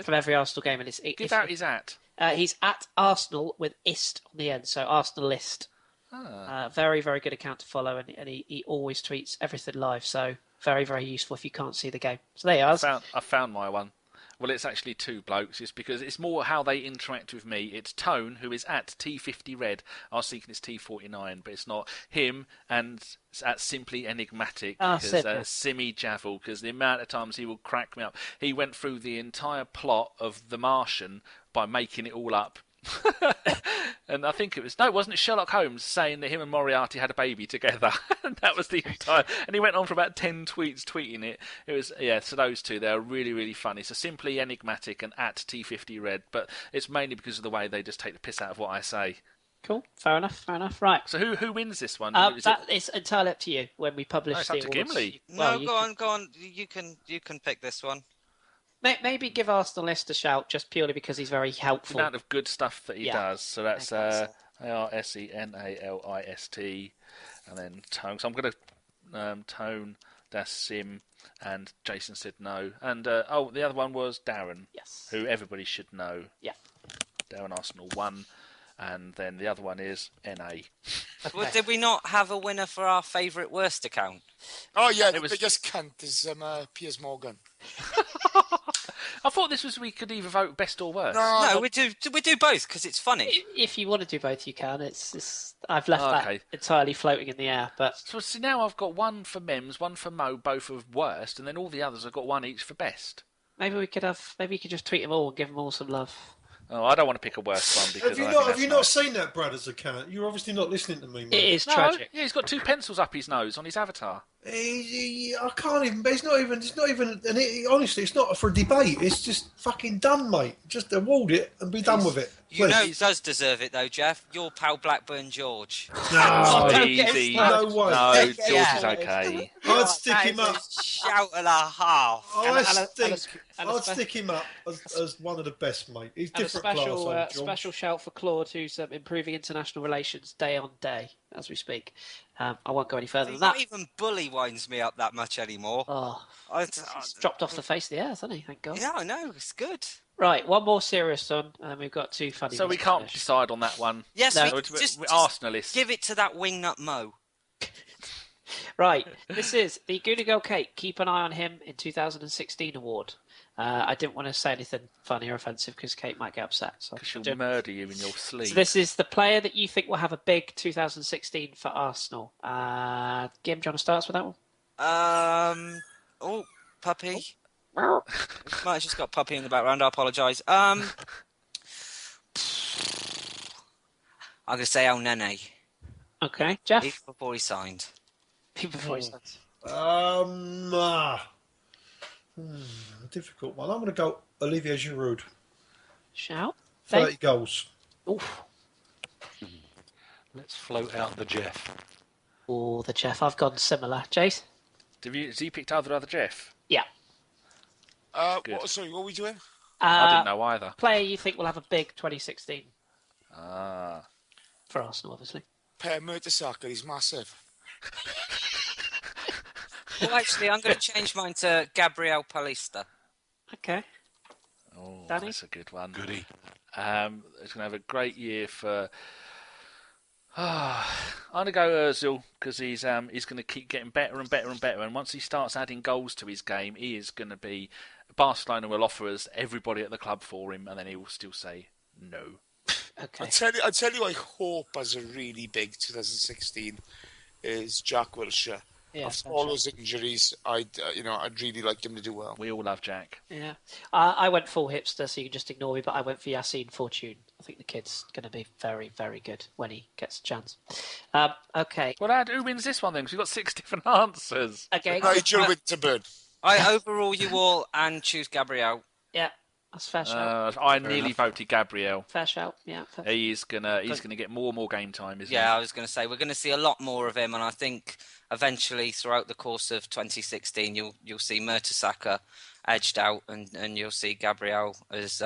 from every Arsenal game. And Give out his at. He's @Arsenal with ist on the end, so Arsenalist. Very, very good account to follow, and he always tweets everything live. So very, very useful if you can't see the game. So there you are. I found my one. Well, it's actually two blokes. It's because it's more how they interact with me. It's Tone, who is @T50Red. I was thinking it's T49, but it's not. Him and it's @Simply Enigmatic. Simi Javel, because the amount of times he will crack me up. He went through the entire plot of The Martian by making it all up. And I think wasn't it Sherlock Holmes saying that him and Moriarty had a baby together? And that was the entire. And he went on for about 10 tweets tweeting it. It was so those two, they're really, really funny. So Simply Enigmatic and @T50Red, but it's mainly because of the way they just take the piss out of what I say. Cool, fair enough. Right. So who wins this one? It's entirely up to you when we publish it's the up to Gimli. No, go on. You can pick this one. Maybe give Arsenalist a shout just purely because he's very helpful. The amount of good stuff that he does. So that's ARSENALIST and then Tone. So I'm going to Tone, that's Sim, and Jason said no. And the other one was Darren, who everybody should know. Yeah. Darren Arsenal 1. And then the other one is NA. Well, did we not have a winner for our favourite worst account? Oh, yeah, the biggest cunt is Piers Morgan. I thought we could either vote best or worst. No, we do both because it's funny. If you want to do both, you can. I've left that entirely floating in the air. But so see, now I've got one for Mems, one for Mo, both of worst, and then all the others have got one each for best. Maybe you could just tweet them all and give them all some love. Oh, I don't want to pick a worse one because have you not seen that Bradders account? You're obviously not listening to me, mate. It is tragic. Yeah, he's got 2 pencils up his nose on his avatar. I can't even. It's not even. Honestly, it's not for debate. It's just fucking done, mate. Just award it and be done with it. You know who does deserve it, though, Geoff? Your pal Blackburn George. No, Easy. no way. No, George is okay. I'd stick him up. Shout and a half. I'd stick him up as one of the best, mate. He's different class. Special shout for Claude, who's improving international relations day on day as we speak. I won't go any further than that. Not even Bully winds me up that much anymore. Oh, he's dropped off the face of the earth, hasn't he? Thank God. Yeah, I know. It's good. Right, one more serious one, and we've got two funny. So we can't decide on that one. Yes, no. we're Arsenalists. Give it to that wingnut Mo. Right, this is the Goonie Girl Cake. Keep an eye on him in 2016 award. I didn't want to say anything funny or offensive because Kate might get upset. Because she'll murder you in your sleep. So this is the player that you think will have a big 2016 for Arsenal. Gim, do you want to start us with that one? Puppy. Might have just got Puppy in the background. I apologise. I'm going to say Elneny. Okay, Geoff? Even before he signed. Difficult one. I'm going to go Olivier Giroud. Shout. 30 goals. Oof. Let's float out the Geoff. Oh, the Geoff. I've gone similar. Jace? Has he picked either other Geoff? Yeah. Sorry, what are we doing? I didn't know either. Player you think will have a big 2016. For Arsenal, obviously. Per Mertesacker, he's massive. Well, actually, I'm going to change mine to Gabriel Palista. Okay. Oh, Danny? that's a good one. Goody. He's going to have a great year for... I'm going to go Ozil because he's going to keep getting better and better and better. And once he starts adding goals to his game, he is going to be... Barcelona will offer us everybody at the club for him, and then he will still say no. Okay. I tell you, I hope as a really big 2016 is Jack Wilshere. Yeah, after all those injuries, I'd really like him to do well. We all love Jack. Yeah. I went full hipster, so you can just ignore me, but I went for Yassine Fortune. I think the kid's going to be very, very good when he gets a chance. Okay. Well, who wins this one then? Because we've got 6 different answers. Okay. Nigel Winterburn. I overrule you all and choose Gabriel. Yeah, that's fair shout. I nearly voted Gabriel. Fair shout. Yeah. He's gonna get more and more game time, isn't he? Yeah, I was going to say we're going to see a lot more of him, and I think eventually throughout the course of 2016 you'll see Mertesacker edged out, and you'll see Gabriel as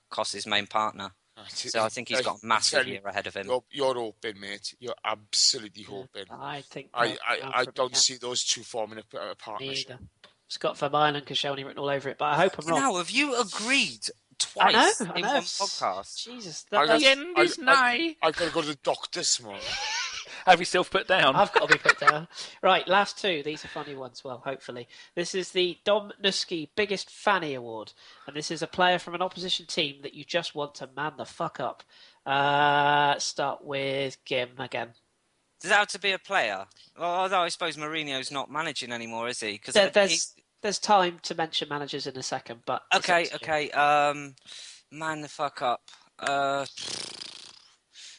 Koss's main partner. So I think he's got a massive year ahead of him. You're hoping, mate. You're absolutely hoping. I think. I don't see those two forming a partnership. Scott Vermaelen and Koscielny written all over it, but I hope I'm wrong. Now, have you agreed twice I know. in one podcast? Jesus, the end is nigh. I've got to go to the doctor tomorrow. Have yourself put down? I've got to be put down. Right, last two. These are funny ones. Well, hopefully. This is the Dom Nuski Biggest Fanny Award. And this is a player from an opposition team that you just want to man the fuck up. Start with Gim again. Does that have to be a player? Although I suppose Mourinho's not managing anymore, is he? Because there's time to mention managers in a second, but... Okay. Man the fuck up.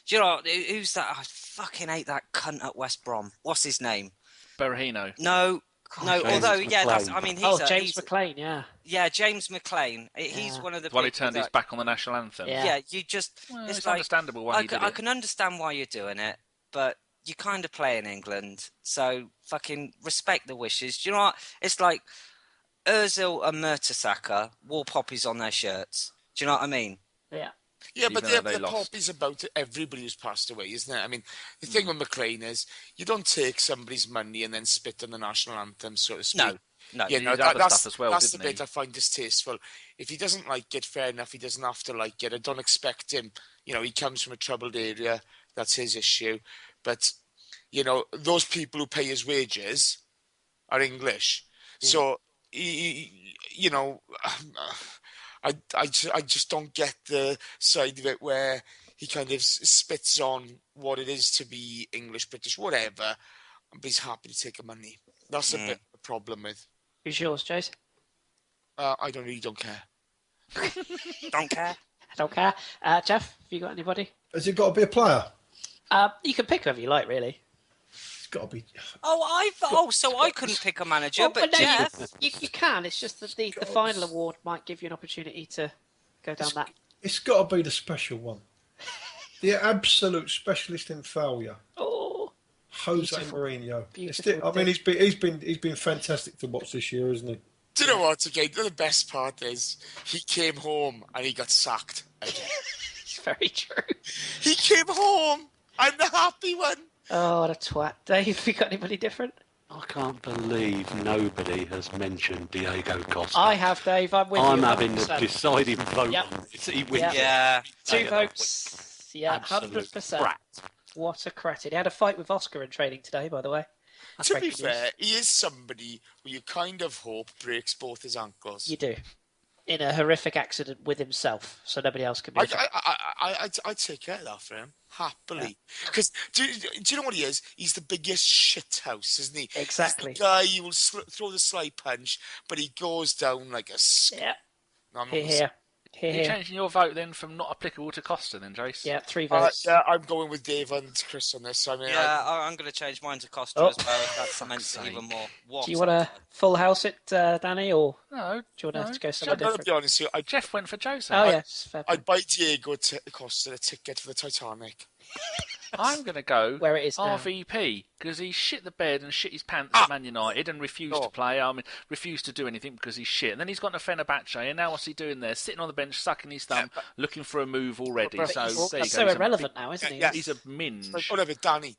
Do you know, who's that? I fucking hate that cunt at West Brom. What's his name? Berahino. No. Although, yeah, James McLean, yeah. Yeah, James McLean. He's one of the one who turned his back on the national anthem. Yeah, you just... Well, it's like, understandable why he did it. I can understand why you're doing it, but... You kind of play in England, so fucking respect the wishes. Do you know what? It's like Ozil and Mertesacker wore poppies on their shirts. Do you know what I mean? Yeah. Yeah, but the poppies about everybody who's passed away, isn't it? I mean, the thing with McLean is you don't take somebody's money and then spit on the national anthem, so to speak. No. Yeah, that's as well, that's the bit I find distasteful. If he doesn't like it, fair enough. He doesn't have to like it. I don't expect him. You know, he comes from a troubled area. That's his issue. But, you know, those people who pay his wages are English. Yeah. So, you know, I just don't get the side of it where he kind of spits on what it is to be English, British, whatever. But he's happy to take the money. That's a bit of a problem with. Who's yours, Jace? I don't care. Don't care. I don't care. Geoff, have you got anybody? Has it got to be a player? You can pick whoever you like, really. It's got to be. So I couldn't pick a manager, but no, Geoff. You can. It's just that the final award might give you an opportunity to go down that. It's got to be the special one. The absolute specialist in failure. Oh, Jose beautiful. Mourinho. Beautiful. I mean, he's been fantastic to watch this year, isn't he? Do you know what, again, the best part is he came home and he got sacked again. It's very true. He came home. I'm the happy one. Oh, what a twat. Dave, have you got anybody different? I can't believe nobody has mentioned Diego Costa. I have, Dave. I'm with you. I'm having 100%. the deciding vote Yep. on this. He wins. Yep. Yeah. 2 votes. Yeah, Absolute 100%. brat. What a cretin. He had a fight with Oscar in training today, by the way. That's To be breaking news. fair, he is somebody who you kind of hope breaks both his ankles. You do. In a horrific accident with himself, so nobody else can be. I'd take care of that for him, happily. Because do you know what he is? He's the biggest shithouse, isn't he? Exactly. He's the guy who will throw the slide punch, but he goes down like a... Yeah. No, I'm not Here, here. Are you changing your vote then from not applicable to Costa then, Jace? Yeah, 3 votes. yeah, I'm going with Dave and Chris on this. I mean, I'm going to change mine to Costa Oh. as well, if that cements it even more. What Do you want to full house it, Danny, or No. do you want to go somewhere I've got to different? be honest here. Jeff went for Jose. Oh, yes. Fair point. I'd buy Diego Costa a ticket for the Titanic. I'm going to go Where it is now. RVP because he shit the bed and shit his pants at Man United and refused to play. I mean, refused to do anything because he's shit. And then he's gone to Fenerbahce, and now what's he doing there? Sitting on the bench, sucking his thumb, looking for a move already. But So he's there you go. so He's a irrelevant now, isn't he? yeah, He's a minge. Whatever, Danny,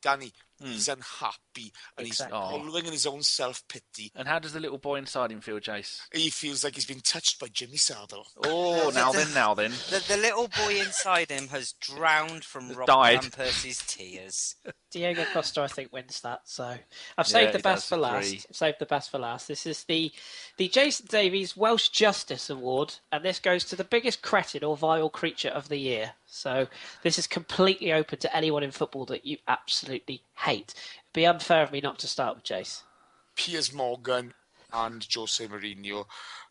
he's unhappy and Exactly. he's wallowing in his own self-pity. And how does the little boy inside him feel, Jace? He feels like he's been touched by Jimmy Savile. Oh, now then. The little boy inside him has drowned from Rob Died. Van Persie's tears. Diego Costa, I think, wins that. So I've saved the he best does, for last. agree. I've saved the best for last. This is the Jason Davies Welsh Justice Award, and this goes to the biggest cretin or vile creature of the year. So this is completely open to anyone in football that you absolutely hate. It'd be unfair of me not to start with Jace. Piers Morgan and Jose Mourinho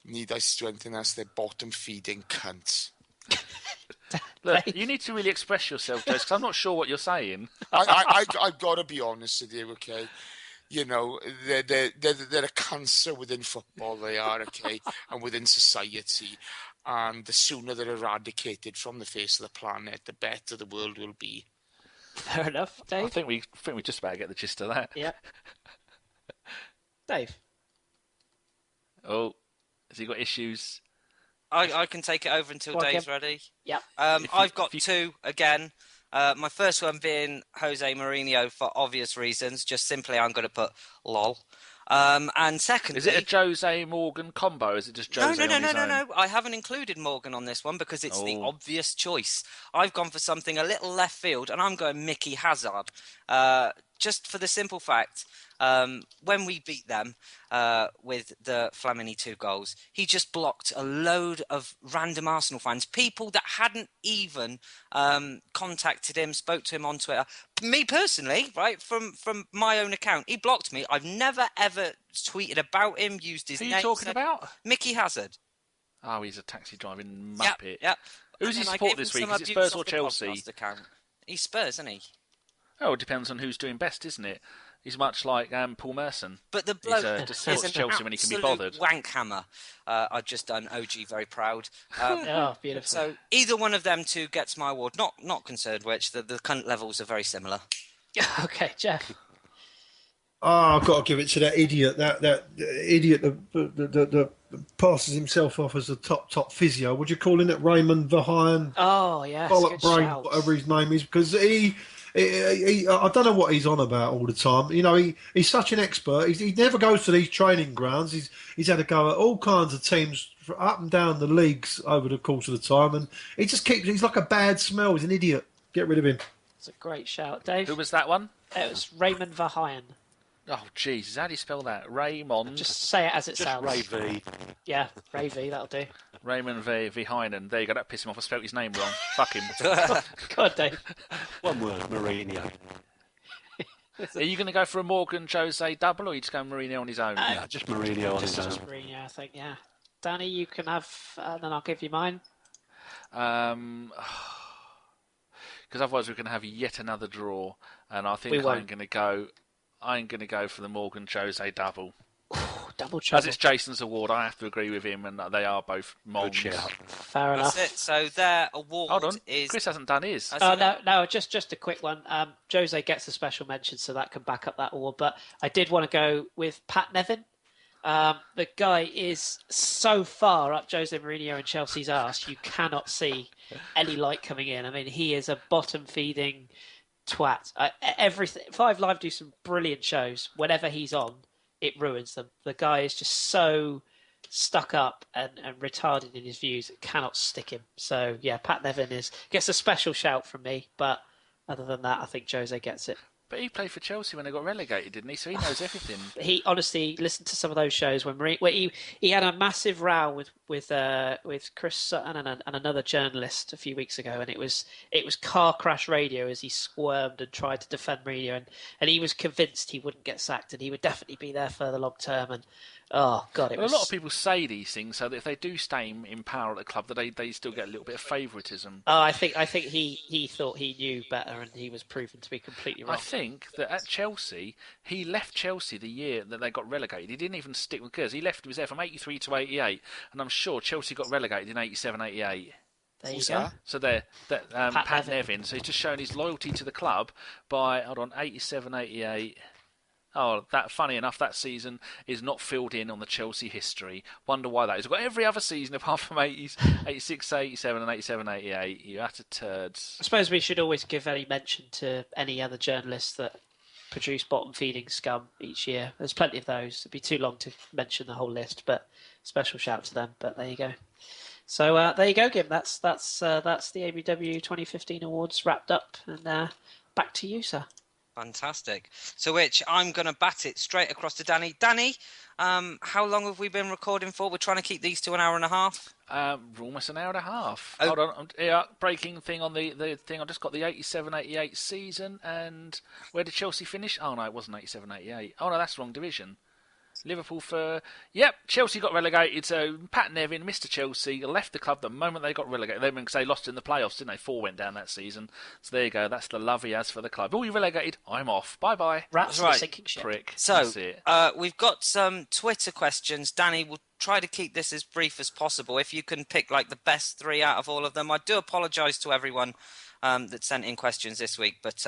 need I strengthen us. They're bottom-feeding cunts. Look, you need to really express yourself, Jace, because I'm not sure what you're saying. I've got to be honest with you, okay? You know, they're a cancer within football, they are, okay, and within society. And the sooner they're eradicated from the face of the planet, the better the world will be. Fair enough, I Dave. think we just about get the gist of that. Yeah. Dave. Oh, has he got issues? I can take it over until Go on, Dave's Kim. ready. Yeah. I've got 2 again. My first one being Jose Mourinho for obvious reasons. Just simply, I'm going to put lol. And secondly, Is it a Jose Morgan combo? Is it just Jose on his own? No. I haven't included Morgan on this one because it's the obvious choice. I've gone for something a little left field, and I'm going Mickey Hazard. Just for the simple fact, when we beat them with the Flamini 2 goals, he just blocked a load of random Arsenal fans, people that hadn't even contacted him, spoke to him on Twitter. Me personally, right, from my own account, he blocked me. I've never ever tweeted about him, used his Who are name. you talking about? Mickey Hazard. Oh, he's a taxi driving muppet. Yep. Who's he And I support gave this him week? some Is it abuse Spurs or off the Chelsea? podcast account. He's Spurs, isn't he? Oh, it depends on who's doing best, isn't it? He's much like Paul Merson. But the bloke just supports is an Chelsea when he can be absolute bothered. wank hammer. I've just done OG very proud. Oh, beautiful. So either one of them 2 gets my award. Not concerned which. The cunt levels are very similar. Okay, Jeff. Oh, I've got to give it to that idiot. That idiot that passes himself off as a top physio. Would you call him it? Raymond Verheyen? Oh, yes. Bollock Good brain, shout. whatever his name is, because he I don't know what he's on about all the time. You know, he's such an expert. He never goes to these training grounds. He's had to go at all kinds of teams up and down the leagues over the course of the time, and he's like a bad smell. He's an idiot. Get rid of him. It's a great shout, Dave. Who was that one? It was Raymond Verheyen. Oh, Jesus, how do you spell that? Raymond. Just say it as it Just sounds. Ray V. Yeah, Ray V, that'll do. Raymond V. Heinen. There you go. That pissed him off. I spelled his name wrong. Fuck him. God, Dave. One word, Mourinho. Are you going to go for a Morgan Jose double, or are you just going Mourinho on his own? Yeah, just Mourinho on his Just own. Mourinho, I think, yeah. Danny, you can have, then I'll give you mine. Because otherwise we're going to have yet another draw, and I think I'm going to go for the Morgan Jose double. double trouble. As it's Jason's award, I have to agree with him, and they are both mongs. Fair enough. That's it. So their award Hold on, is... Chris hasn't done his. No, just a quick one. Jose gets a special mention, so that can back up that award. But I did want to go with Pat Nevin. The guy is so far up Jose Mourinho and Chelsea's arse, you cannot see any light coming in. I mean, he is a bottom-feeding twat. Everything. 5 Live do some brilliant shows. Whenever he's on, it ruins them. The guy is just so stuck up and retarded in his views, it cannot stick him. So, yeah, Pat Nevin gets a special shout from me, but other than that, I think Jose gets it. But he played for Chelsea when they got relegated, didn't he? So he knows everything. He honestly listened to some of those shows where he had a massive row with Kris Sutton and another journalist a few weeks ago, and it was car crash radio as he squirmed and tried to defend Mourinho, and he was convinced he wouldn't get sacked and he would definitely be there for the long term. And oh god, a lot of people say these things so that if they do stay in power at the club, that they still get a little bit of favouritism. Oh, I think he thought he knew better, and he was proven to be completely wrong. I think that at Chelsea, he left Chelsea the year that they got relegated. He didn't even stick with Kris. He was there from 83 to 88, and I'm sure Chelsea got relegated in 87, 88. There you go. So Pat Nevin. So he's just shown his loyalty to the club by 87, 88. Oh, funny enough, that season is not filled in on the Chelsea history. Wonder why that is. We've got every other season apart from 86, 87 and 87, 88. You utter turds. I suppose we should always give any mention to any other journalists that produce bottom-feeding scum each year. There's plenty of those. It'd be too long to mention the whole list, but special shout to them. But there you go. So there you go, Gim. That's the ABW 2015 awards wrapped up, and back to you, sir. Fantastic. So, which I'm going to bat it straight across to Danny. Danny, how long have we been recording for? We're trying to keep these to an hour and a half. Almost an hour and a half. Oh. Hold on. Breaking thing on the thing. I just got the 87-88 season. And where did Chelsea finish? Oh, no, it wasn't 87-88. Oh, no, that's the wrong division. Liverpool Chelsea got relegated, so Pat Nevin, Mr. Chelsea, left the club the moment they got relegated. Because they lost in the playoffs, didn't they? 4 went down that season. So there you go, that's the love he has for the club. Oh, you relegated? I'm off. Bye-bye. Rats right. sinking ship. Prick. So, that's it. We've got some Twitter questions. Danny, we'll try to keep this as brief as possible. If you can pick the best 3 out of all of them. I do apologise to everyone that sent in questions this week, but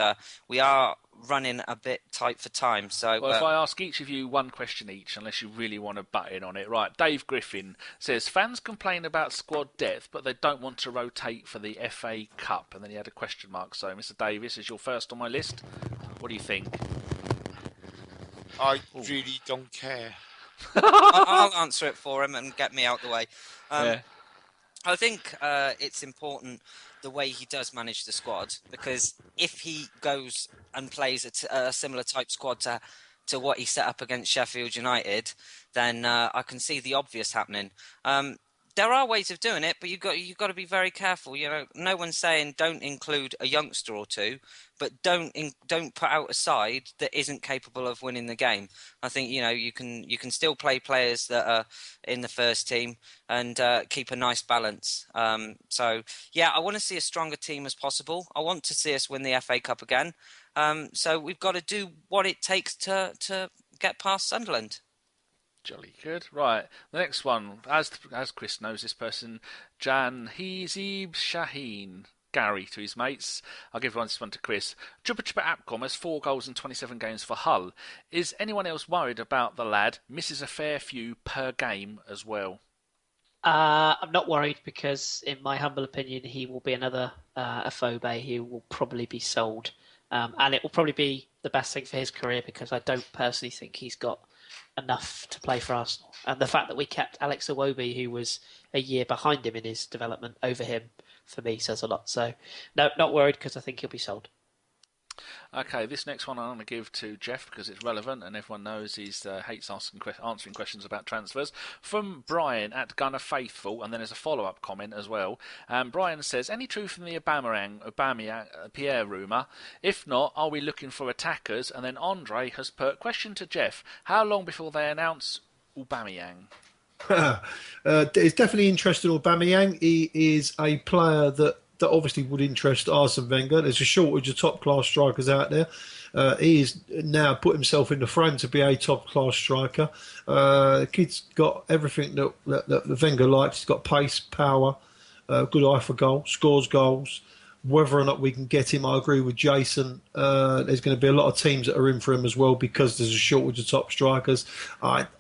we are running a bit tight for time. So, if I ask each of you one question each, unless you really want to butt in on it. Right, Dave Griffin says, fans complain about squad depth, but they don't want to rotate for the FA Cup. And then he had a question mark. So, Mr. Davis is your first on my list. What do you think? I really don't care. I'll answer it for him and get me out the way. Yeah. I think it's important the way he does manage the squad, because if he goes and plays a similar type squad to what he set up against Sheffield United, then I can see the obvious happening. There are ways of doing it, but you've got to be very careful. No one's saying don't include a youngster or two, but don't put out a side that isn't capable of winning the game. I think you can still play players that are in the first team and keep a nice balance. So yeah, I want to see a stronger team as possible. I want to see us win the FA Cup again. So we've got to do what it takes to get past Sunderland. Jolly good. Right, the next one, as Chris knows this person, Janhizib Shaheen. Gary to his mates. I'll give this one to Chris. Chupa Chupa Apcom has 4 goals in 27 games for Hull. Is anyone else worried about the lad? Misses a fair few per game as well. I'm not worried because, in my humble opinion, he will be another Afobe who will probably be sold. And it will probably be the best thing for his career because I don't personally think he's got enough to play for Arsenal. And the fact that we kept Alex Iwobi, who was a year behind him in his development, over him, for me, says a lot. So, no, not worried because I think he'll be sold. Okay, this next one I'm going to give to Geoff because it's relevant and everyone knows he hates answering questions about transfers. From Brian at Gunner Faithful, and then there's a follow-up comment as well. Brian says, any truth in the Aubameyang Pierre rumour? If not, are we looking for attackers? And then Andre has put, question to Geoff, how long before they announce Aubameyang? It's definitely interested in Aubameyang. He is a player that obviously would interest Arsene Wenger. There's a shortage of top-class strikers out there. He's now put himself in the frame to be a top-class striker. The kid's got everything that Wenger likes. He's got pace, power, good eye for goal, scores goals. Whether or not we can get him, I agree with Jason. There's going to be a lot of teams that are in for him as well because there's a shortage of top strikers.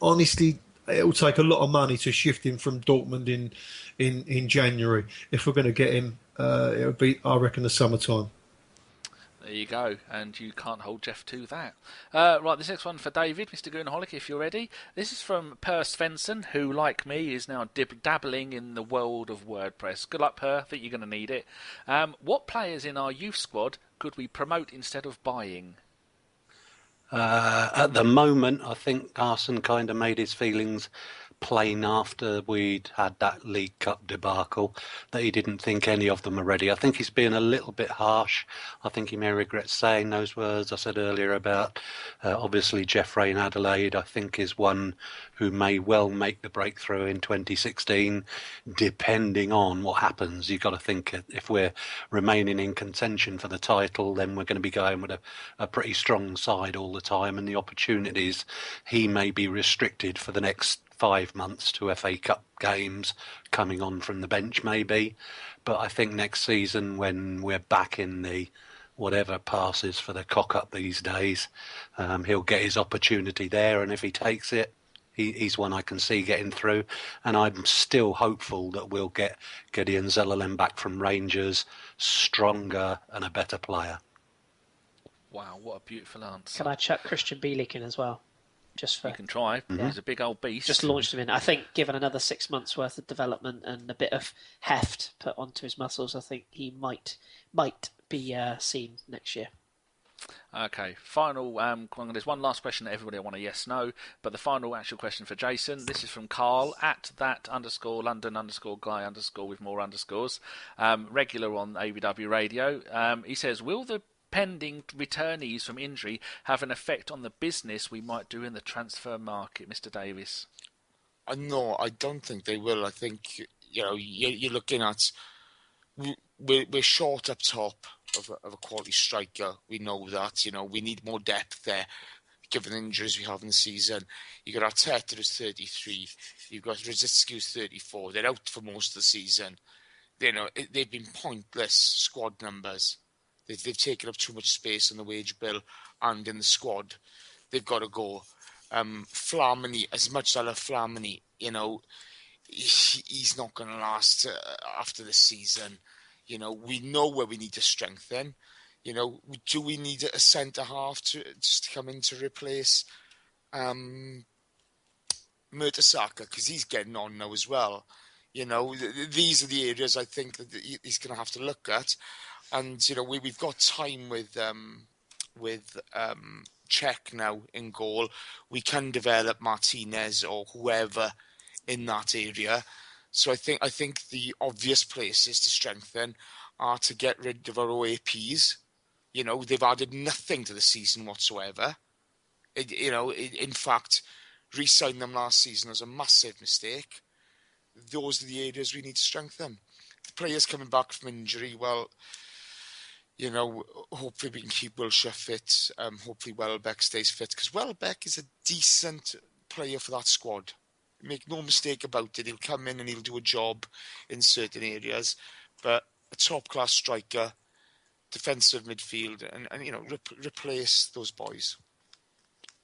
Honestly, it will take a lot of money to shift him from Dortmund in January. If we're going to get him, it'll be, I reckon, the summertime. There you go, and you can't hold Geoff to that. Right, this next one for David, Mr. Goonaholic, if you're ready. This is from Per Svensson, who, like me, is now dabbling in the world of WordPress. Good luck, Per. I think you're going to need it. What players in our youth squad could we promote instead of buying? At the moment, I think Carson kind of made his feelings plain after we'd had that League Cup debacle that he didn't think any of them are ready. I think he's being a little bit harsh. I think he may regret saying those words I said earlier about obviously Geoff in Adelaide. I think is one who may well make the breakthrough in 2016 depending on what happens. You've got to think if we're remaining in contention for the title, then we're going to be going with a pretty strong side all the time, and the opportunities he may be restricted for the next 5 months to FA Cup games coming on from the bench maybe. But I think next season when we're back in the whatever passes for the cock-up these days, he'll get his opportunity there, and if he takes it, he's one I can see getting through. And I'm still hopeful that we'll get Gideon Zellerlem back from Rangers stronger and a better player. Wow, what a beautiful answer. Can I chuck Christian Bielik in as well? Just for, you can try. Yeah. He's a big old beast. Just launched him in. I think given another 6 months worth of development and a bit of heft put onto his muscles, I think he might be seen next year. Okay, final. There's one last question that everybody want a yes/no, but the final actual question for Jason. This is from Carl at @that_London_guy_ with more underscores. Regular on ABW Radio. He says, will the pending returnees from injury have an effect on the business we might do in the transfer market, Mr. Davis? No, I don't think they will. I think you're looking at we're short up top of a quality striker. We know that. We need more depth there, given the injuries we have in the season. You got Arteta who's 33. You've got Rosicki who's 34. They're out for most of the season. They've been pointless squad numbers. They've taken up too much space on the wage bill and in the squad. They've got to go. Flamini, as much as I love Flamini, he's not going to last after this season. We know where we need to strengthen. Do we need a centre-half to come in to replace Mertesacker? Because he's getting on now as well. These are the areas I think that he's going to have to look at. And we've got time with Cech now in goal. We can develop Martinez or whoever in that area. So I think the obvious places to strengthen are to get rid of our OAPs. They've added nothing to the season whatsoever. In fact, re-signing them last season was a massive mistake. Those are the areas we need to strengthen. The players coming back from injury, well, hopefully we can keep Wilshere fit. Hopefully Welbeck stays fit, because Welbeck is a decent player for that squad. Make no mistake about it. He'll come in and he'll do a job in certain areas, but a top-class striker, defensive midfield, and replace those boys.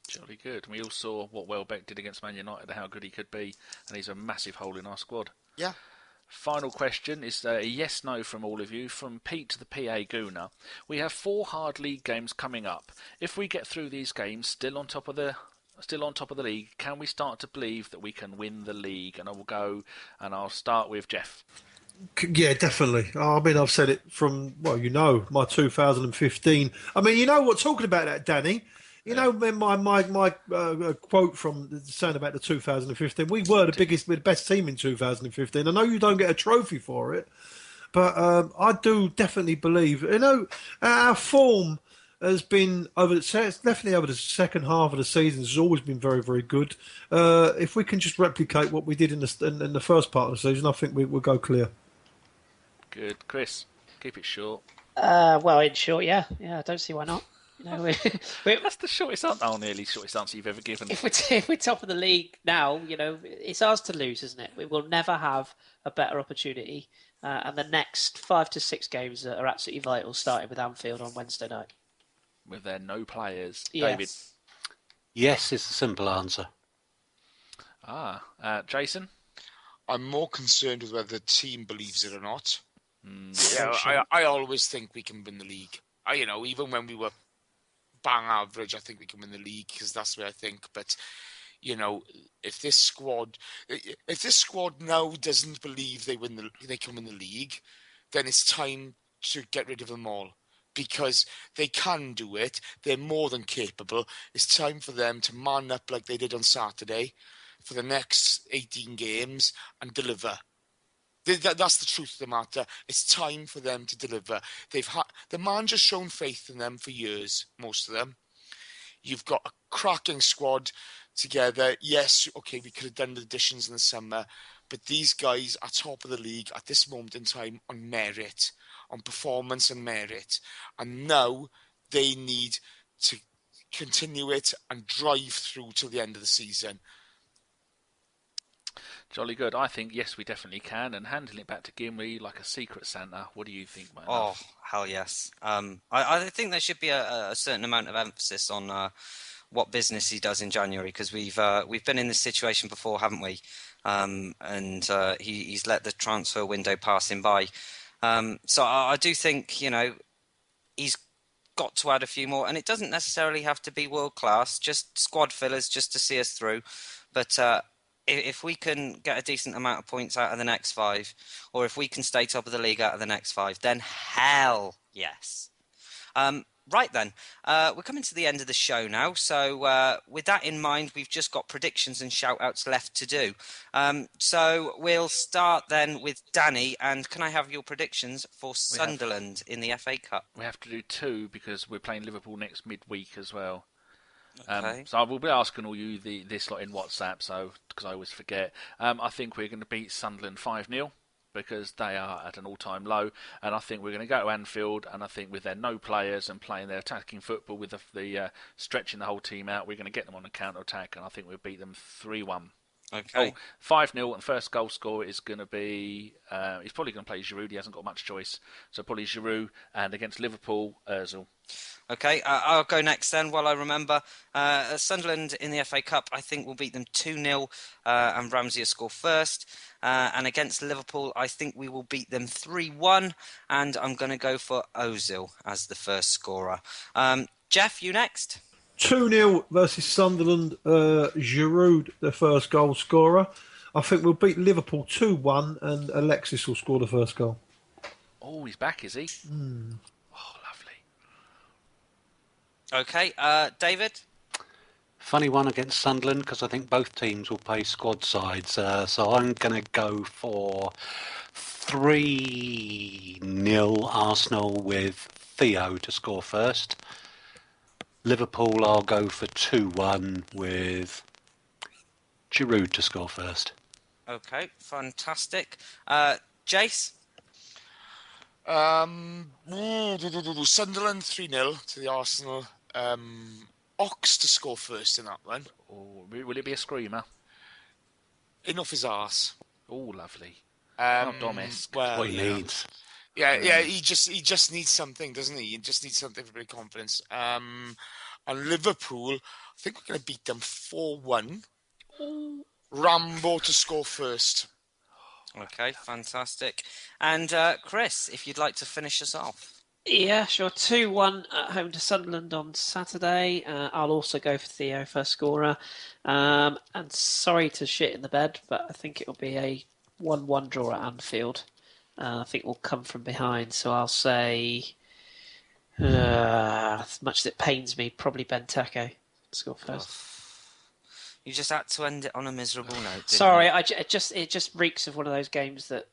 Jolly good. We all saw what Welbeck did against Man United, how good he could be, and he's a massive hole in our squad. Yeah. Final question is a yes/no from all of you, from Pete the PA Gooner. We have 4 hard league games coming up. If we get through these games still on top of the league, can we start to believe that we can win the league? And I'll start with Geoff. Yeah, definitely. I've said it from my 2015. Talking about that, Danny. My quote from saying about the 2015, we were the best team in 2015. I know you don't get a trophy for it, but I do definitely believe, our form has been definitely over the second half of the season has always been very, very good. If we can just replicate what we did in the first part of the season, I think we'll go clear. Good. Kris, keep it short. In short, yeah, I don't see why not. You know, That's the shortest answer. Oh, nearly shortest answer you've ever given. if we're top of the league now, you know, it's ours to lose, isn't it? We will never have a better opportunity. And the next 5 to 6 games are absolutely vital, starting with Anfield on Wednesday night. With their no players. Yes. David? Yes is the simple answer. Jason? I'm more concerned with whether the team believes it or not. I always think we can win the league. Even when we were bang average, I think we can win the league because that's what I think. But if this squad now doesn't believe they can win the league, then it's time to get rid of them all because they can do it. They're more than capable. It's time for them to man up like they did on Saturday for the next 18 games and deliver. That's the truth of the matter. It's time for them to deliver. The manager's shown faith in them for years, most of them. You've got a cracking squad together. Yes, okay, we could have done the additions in the summer, but these guys are top of the league at this moment in time on merit, on performance and merit. And now they need to continue it and drive through till the end of the season. Jolly good. I think, yes, we definitely can. And handing it back to Gimli like a secret Santa. What do you think, man? Oh, hell yes. I think there should be a certain amount of emphasis on what business he does in January because we've been in this situation before, haven't we? And he's let the transfer window pass him by. So I do think, he's got to add a few more. And it doesn't necessarily have to be world class, just squad fillers just to see us through. But if we can get a decent amount of points out of the next 5, or if we can stay top of the league out of the next 5, then hell yes. Right then, we're coming to the end of the show now. So with that in mind, we've just got predictions and shout-outs left to do. So we'll start then with Danny. And can I have your predictions for Sunderland in the FA Cup? We have to do 2 because we're playing Liverpool next midweek as well. Okay. So I will be asking all you this lot in WhatsApp, because I always forget. I think we're going to beat Sunderland 5-0 because they are at an all-time low, and I think we're going to go to Anfield, and I think with their no players and playing their attacking football with the stretching the whole team out, we're going to get them on a counter-attack, and I think we'll beat them 3-1. Okay. 5-0, and first goal scorer is going to be... he's probably going to play Giroud. He hasn't got much choice. So probably Giroud, and against Liverpool, Ozil. Okay, I'll go next then while I remember. Sunderland in the FA Cup, I think we'll beat them 2-0 and Ramsey will score first. And against Liverpool, I think we will beat them 3-1 and I'm going to go for Ozil as the first scorer. Geoff, you next? 2-0 versus Sunderland, Giroud, the first goal scorer. I think we'll beat Liverpool 2-1 and Alexis will score the first goal. Oh, he's back, is he? Mm. Oh, lovely. Okay, David? Funny one against Sunderland because I think both teams will play squad sides. So I'm going to go for 3-0 Arsenal with Theo to score first. Liverpool, I'll go for 2-1 with Giroud to score first. Okay, fantastic. Jace? Sunderland 3-0 to the Arsenal. Ox to score first in that one. Oh, will it be a screamer? Enough his arse. Oh, lovely. Dom-esque. Well, what he needs. Yeah. He just needs something, doesn't he? He just needs something for confidence. And Liverpool, I think we're going to beat them 4-1. Rambo to score first. Okay, fantastic. And Kris, if you'd like to finish us off. Yeah, sure. 2-1 at home to Sunderland on Saturday. I'll also go for Theo first scorer. And sorry to shit in the bed, but I think it'll be a 1-1 draw at Anfield. I think we'll come from behind. So I'll say, as much as it pains me, probably Benteke score first. You just had to end it on a miserable note. Sorry, it just reeks of one of those games that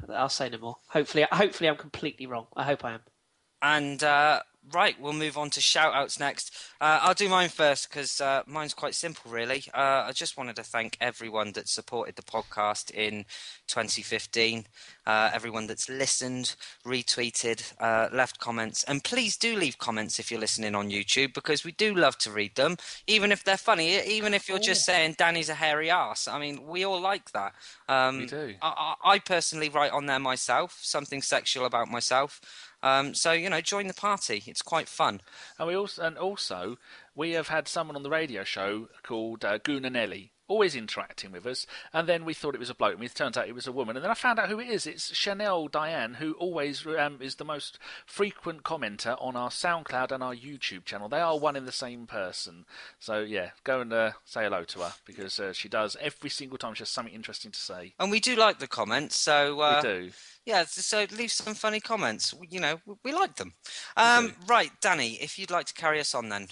I'll say no more. Hopefully I'm completely wrong. I hope I am. And Right, we'll move on to shout-outs next. I'll do mine first because mine's quite simple, really. I just wanted to thank everyone that supported the podcast in 2015, everyone that's listened, retweeted, left comments. And please do leave comments if you're listening on YouTube, because we do love to read them, even if they're funny, even if you're just saying Danny's a hairy ass. I mean, we all like that. We do. I personally write on there myself, something sexual about myself. So, join the party. It's quite fun. And also, we have had someone on the radio show called Gunanelli, always interacting with us, and then we thought it was a bloke, and it turns out it was a woman, and then I found out who it is. It's Chanel Diane, who always is the most frequent commenter on our SoundCloud and our YouTube channel. They are one and the same person. So, yeah, go and say hello to her, because she does every single time. She has something interesting to say. And we do like the comments, so... we do. Yeah, so leave some funny comments. We like them. Right, Danny, if you'd like to carry us on then.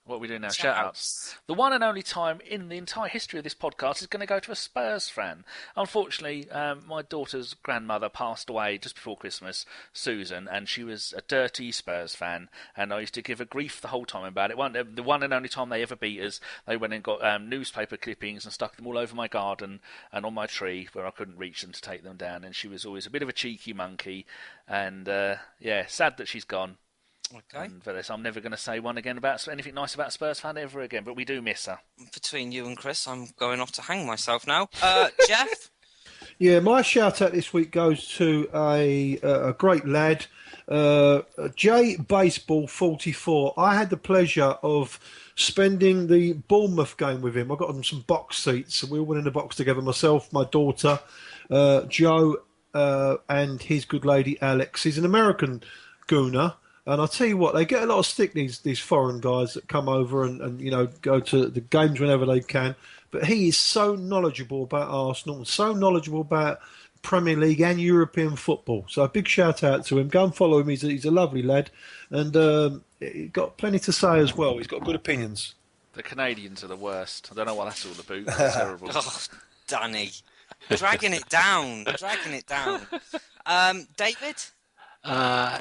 What are we doing now? Shout-outs. The one and only time in the entire history of this podcast is going to go to a Spurs fan. Unfortunately, my daughter's grandmother passed away just before Christmas, Susan, and she was a dirty Spurs fan, and I used to give her grief the whole time about it. The one and only time they ever beat us, they went and got newspaper clippings and stuck them all over my garden and on my tree where I couldn't reach them to take them down, and she was always a bit of a cheeky monkey, and sad that she's gone. Okay. And for this, I'm never going to say one again about anything nice about a Spurs fan ever again, but we do miss her. Between you and Chris, I'm going off to hang myself now. Geoff? Yeah, my shout out this week goes to a great lad, J Baseball 44. I had the pleasure of spending the Bournemouth game with him. I got him some box seats, and we all went in the box together. Myself, my daughter, Joe, and his good lady Alex. He's an American gooner. And I'll tell you what, they get a lot of stick, these foreign guys that come over and go to the games whenever they can. But he is so knowledgeable about Arsenal, so knowledgeable about Premier League and European football. So a big shout out to him. Go and follow him. He's a lovely lad. And he's got plenty to say as well. He's got good opinions. The Canadians are the worst. I don't know what that's all about. That's terrible. Oh, Danny. Dragging it down. David?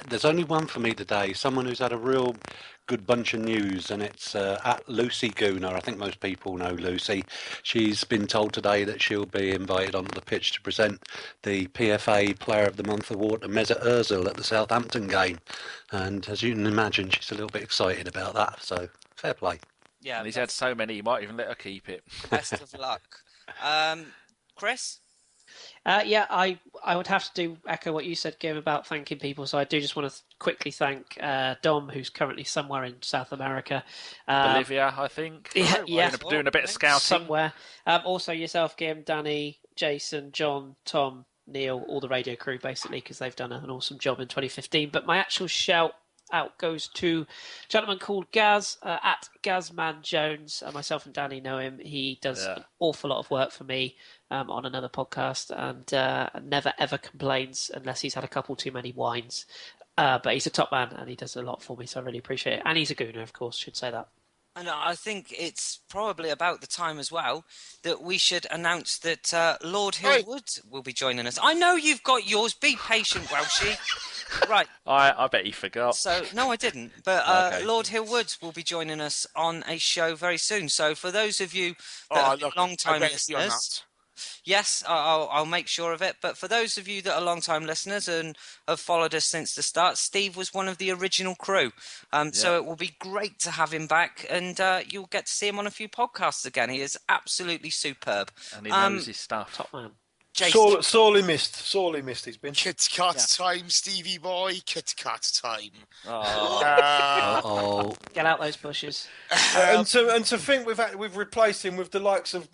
There's only one for me today. Someone who's had a real good bunch of news, and it's at Lucy Gooner. I think most people know Lucy. She's been told today that she'll be invited onto the pitch to present the PFA Player of the Month award to Mesut Ozil at the Southampton game. And as you can imagine, she's a little bit excited about that. So fair play. Yeah, and he's had so many, he might even let her keep it. Best of luck. Chris? I would have to echo what you said, Gim, about thanking people. So I do just want to quickly thank Dom, who's currently somewhere in South America. Bolivia, I think. Yeah. Doing a bit of scouting. Somewhere. Also yourself, Gim, Danny, Jason, John, Tom, Neil, all the radio crew, basically, because they've done an awesome job in 2015. But my actual shout out goes to a gentleman called Gaz, at Gazman Jones. Myself and Danny know him. He does an awful lot of work for me on another podcast, and never ever complains unless he's had a couple too many wines. But he's a top man, and he does a lot for me, so I really appreciate it. And he's a gooner, of course, should say that. And I think it's probably about the time as well that we should announce that Lord Hillwood will be joining us. I know you've got yours. Be patient, Welshie. Right. I bet he forgot. So, no, I didn't. But Okay. Lord Hillwood will be joining us on a show very soon. So for those of you that are long-time listeners... Yes, I'll make sure of it. But for those of you that are long-time listeners and have followed us since the start, Steve was one of the original crew. So it will be great to have him back, and you'll get to see him on a few podcasts again. He is absolutely superb. And he knows his stuff. Top man. Sorely missed. He's been Kit Kat time, Stevie boy. Kit Kat time. Get out those bushes. and to think we've replaced him with the likes of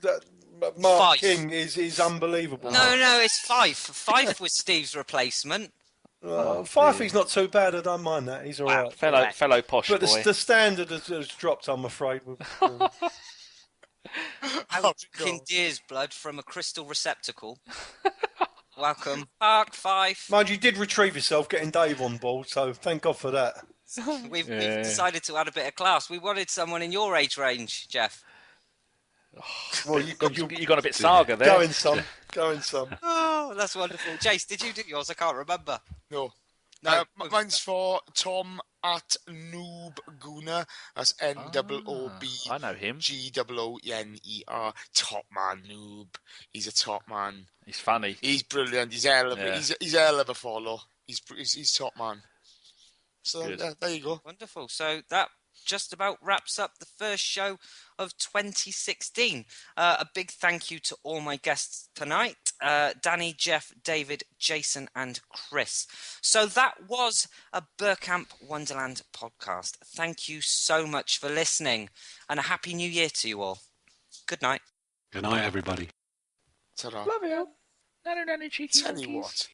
Mark Fife. King is unbelievable. No, it's Fife. Fife was Steve's replacement. Fifey's not too bad. I don't mind that. He's all right. Fellow posh But boy. the standard has dropped, I'm afraid. Drinking deer's blood from a crystal receptacle. Welcome. Mark Fife. Mind you, did retrieve yourself getting Dave on board, so thank God for that. We've decided to add a bit of class. We wanted someone in your age range, Geoff. Well, you got a bit saga there. Go in some. Oh, that's wonderful. Jace, did you do yours? I can't remember. No. No. Mine's for Tom at Noob Gooner. That's NOOBGOONER. I know him. Top man, Noob. He's a top man. He's funny. He's brilliant. He's hell of a follow. He's top man. So there you go. Wonderful. So that just about wraps up the first show of 2016. A big thank you to all my guests tonight, Danny, Geoff, David, Jason and Kris. So that was a Bergkamp Wonderland podcast. Thank you so much for listening and a happy new year to you all. Good night. Good night, everybody. Ta-ra. Love you. No, cheeky Tell you monkeys. what.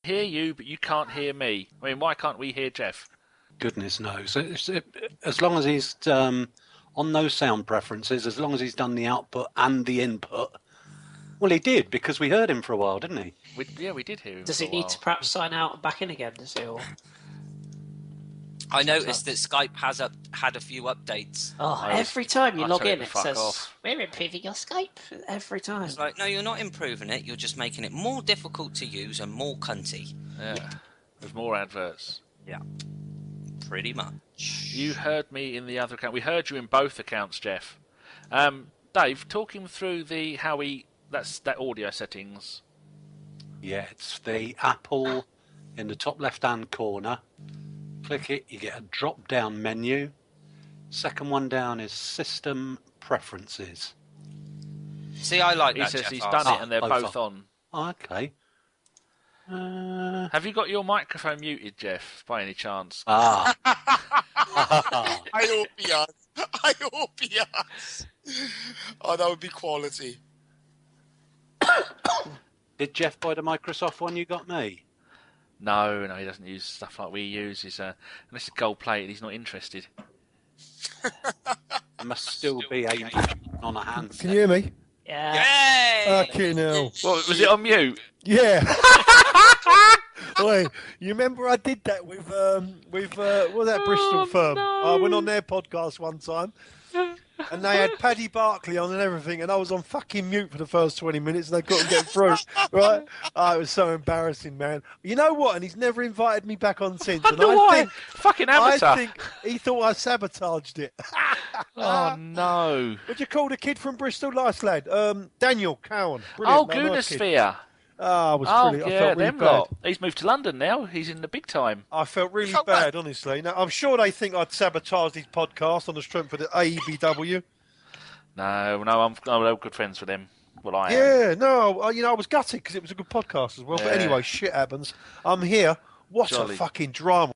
Hear you, but you can't hear me. I mean, why can't we hear Geoff? Goodness knows. As long as he's on those sound preferences, as long as he's done the output and the input. Well, he did, because we heard him for a while, didn't he? We did hear him. Does he need to perhaps sign out and back in again? Does he? Or... I noticed that Skype has had a few updates. Every time you log in, it says, off. we're improving your Skype. Every time. It's like, no, you're not improving it. You're just making it more difficult to use and more cunty. Yeah. There's more adverts. Yeah. Pretty much. You heard me in the other account. We heard you in both accounts, Geoff. Dave, talk him through that audio settings. Yeah, it's the Apple in the top left-hand corner. Click it, you get a drop-down menu. Second one down is System Preferences. See, I like He that, says Geoff. he's done it and they're both on. Okay. Have you got your microphone muted, Geoff, by any chance? Ah. I hope he has. Oh, that would be quality. Did Geoff buy the Microsoft one you got me? No, he doesn't use stuff like we use. Unless it's gold plated, he's not interested. It must still be on a handset. Can you hear me? Yeah. Yay! Fucking hell. What, was it on mute? Yeah. Wait, you remember I did that with what was that Bristol firm? I went on their podcast one time, and they had Paddy Barclay on and everything, and I was on fucking mute for the first 20 minutes, and they couldn't get through. Right? Oh, it was so embarrassing, man. You know what? And he's never invited me back on since. I know why. Fucking amateur. I think he thought I sabotaged it. Oh no! What do you call the kid from Bristol? Nice lad. Daniel Cowan. Brilliant, Oh, man, nice kid. Goonersphere. I was really, I yeah, felt really them bad. lot. He's moved to London now. He's in the big time. I felt really bad, honestly. Now, I'm sure they think I'd sabotaged his podcast on the strength of the AEBW. No, I'm good friends with him. Well, I am. Yeah, no, I was gutted because it was a good podcast as well. Yeah. But anyway, shit happens. I'm here. What Jolly. a fucking drama.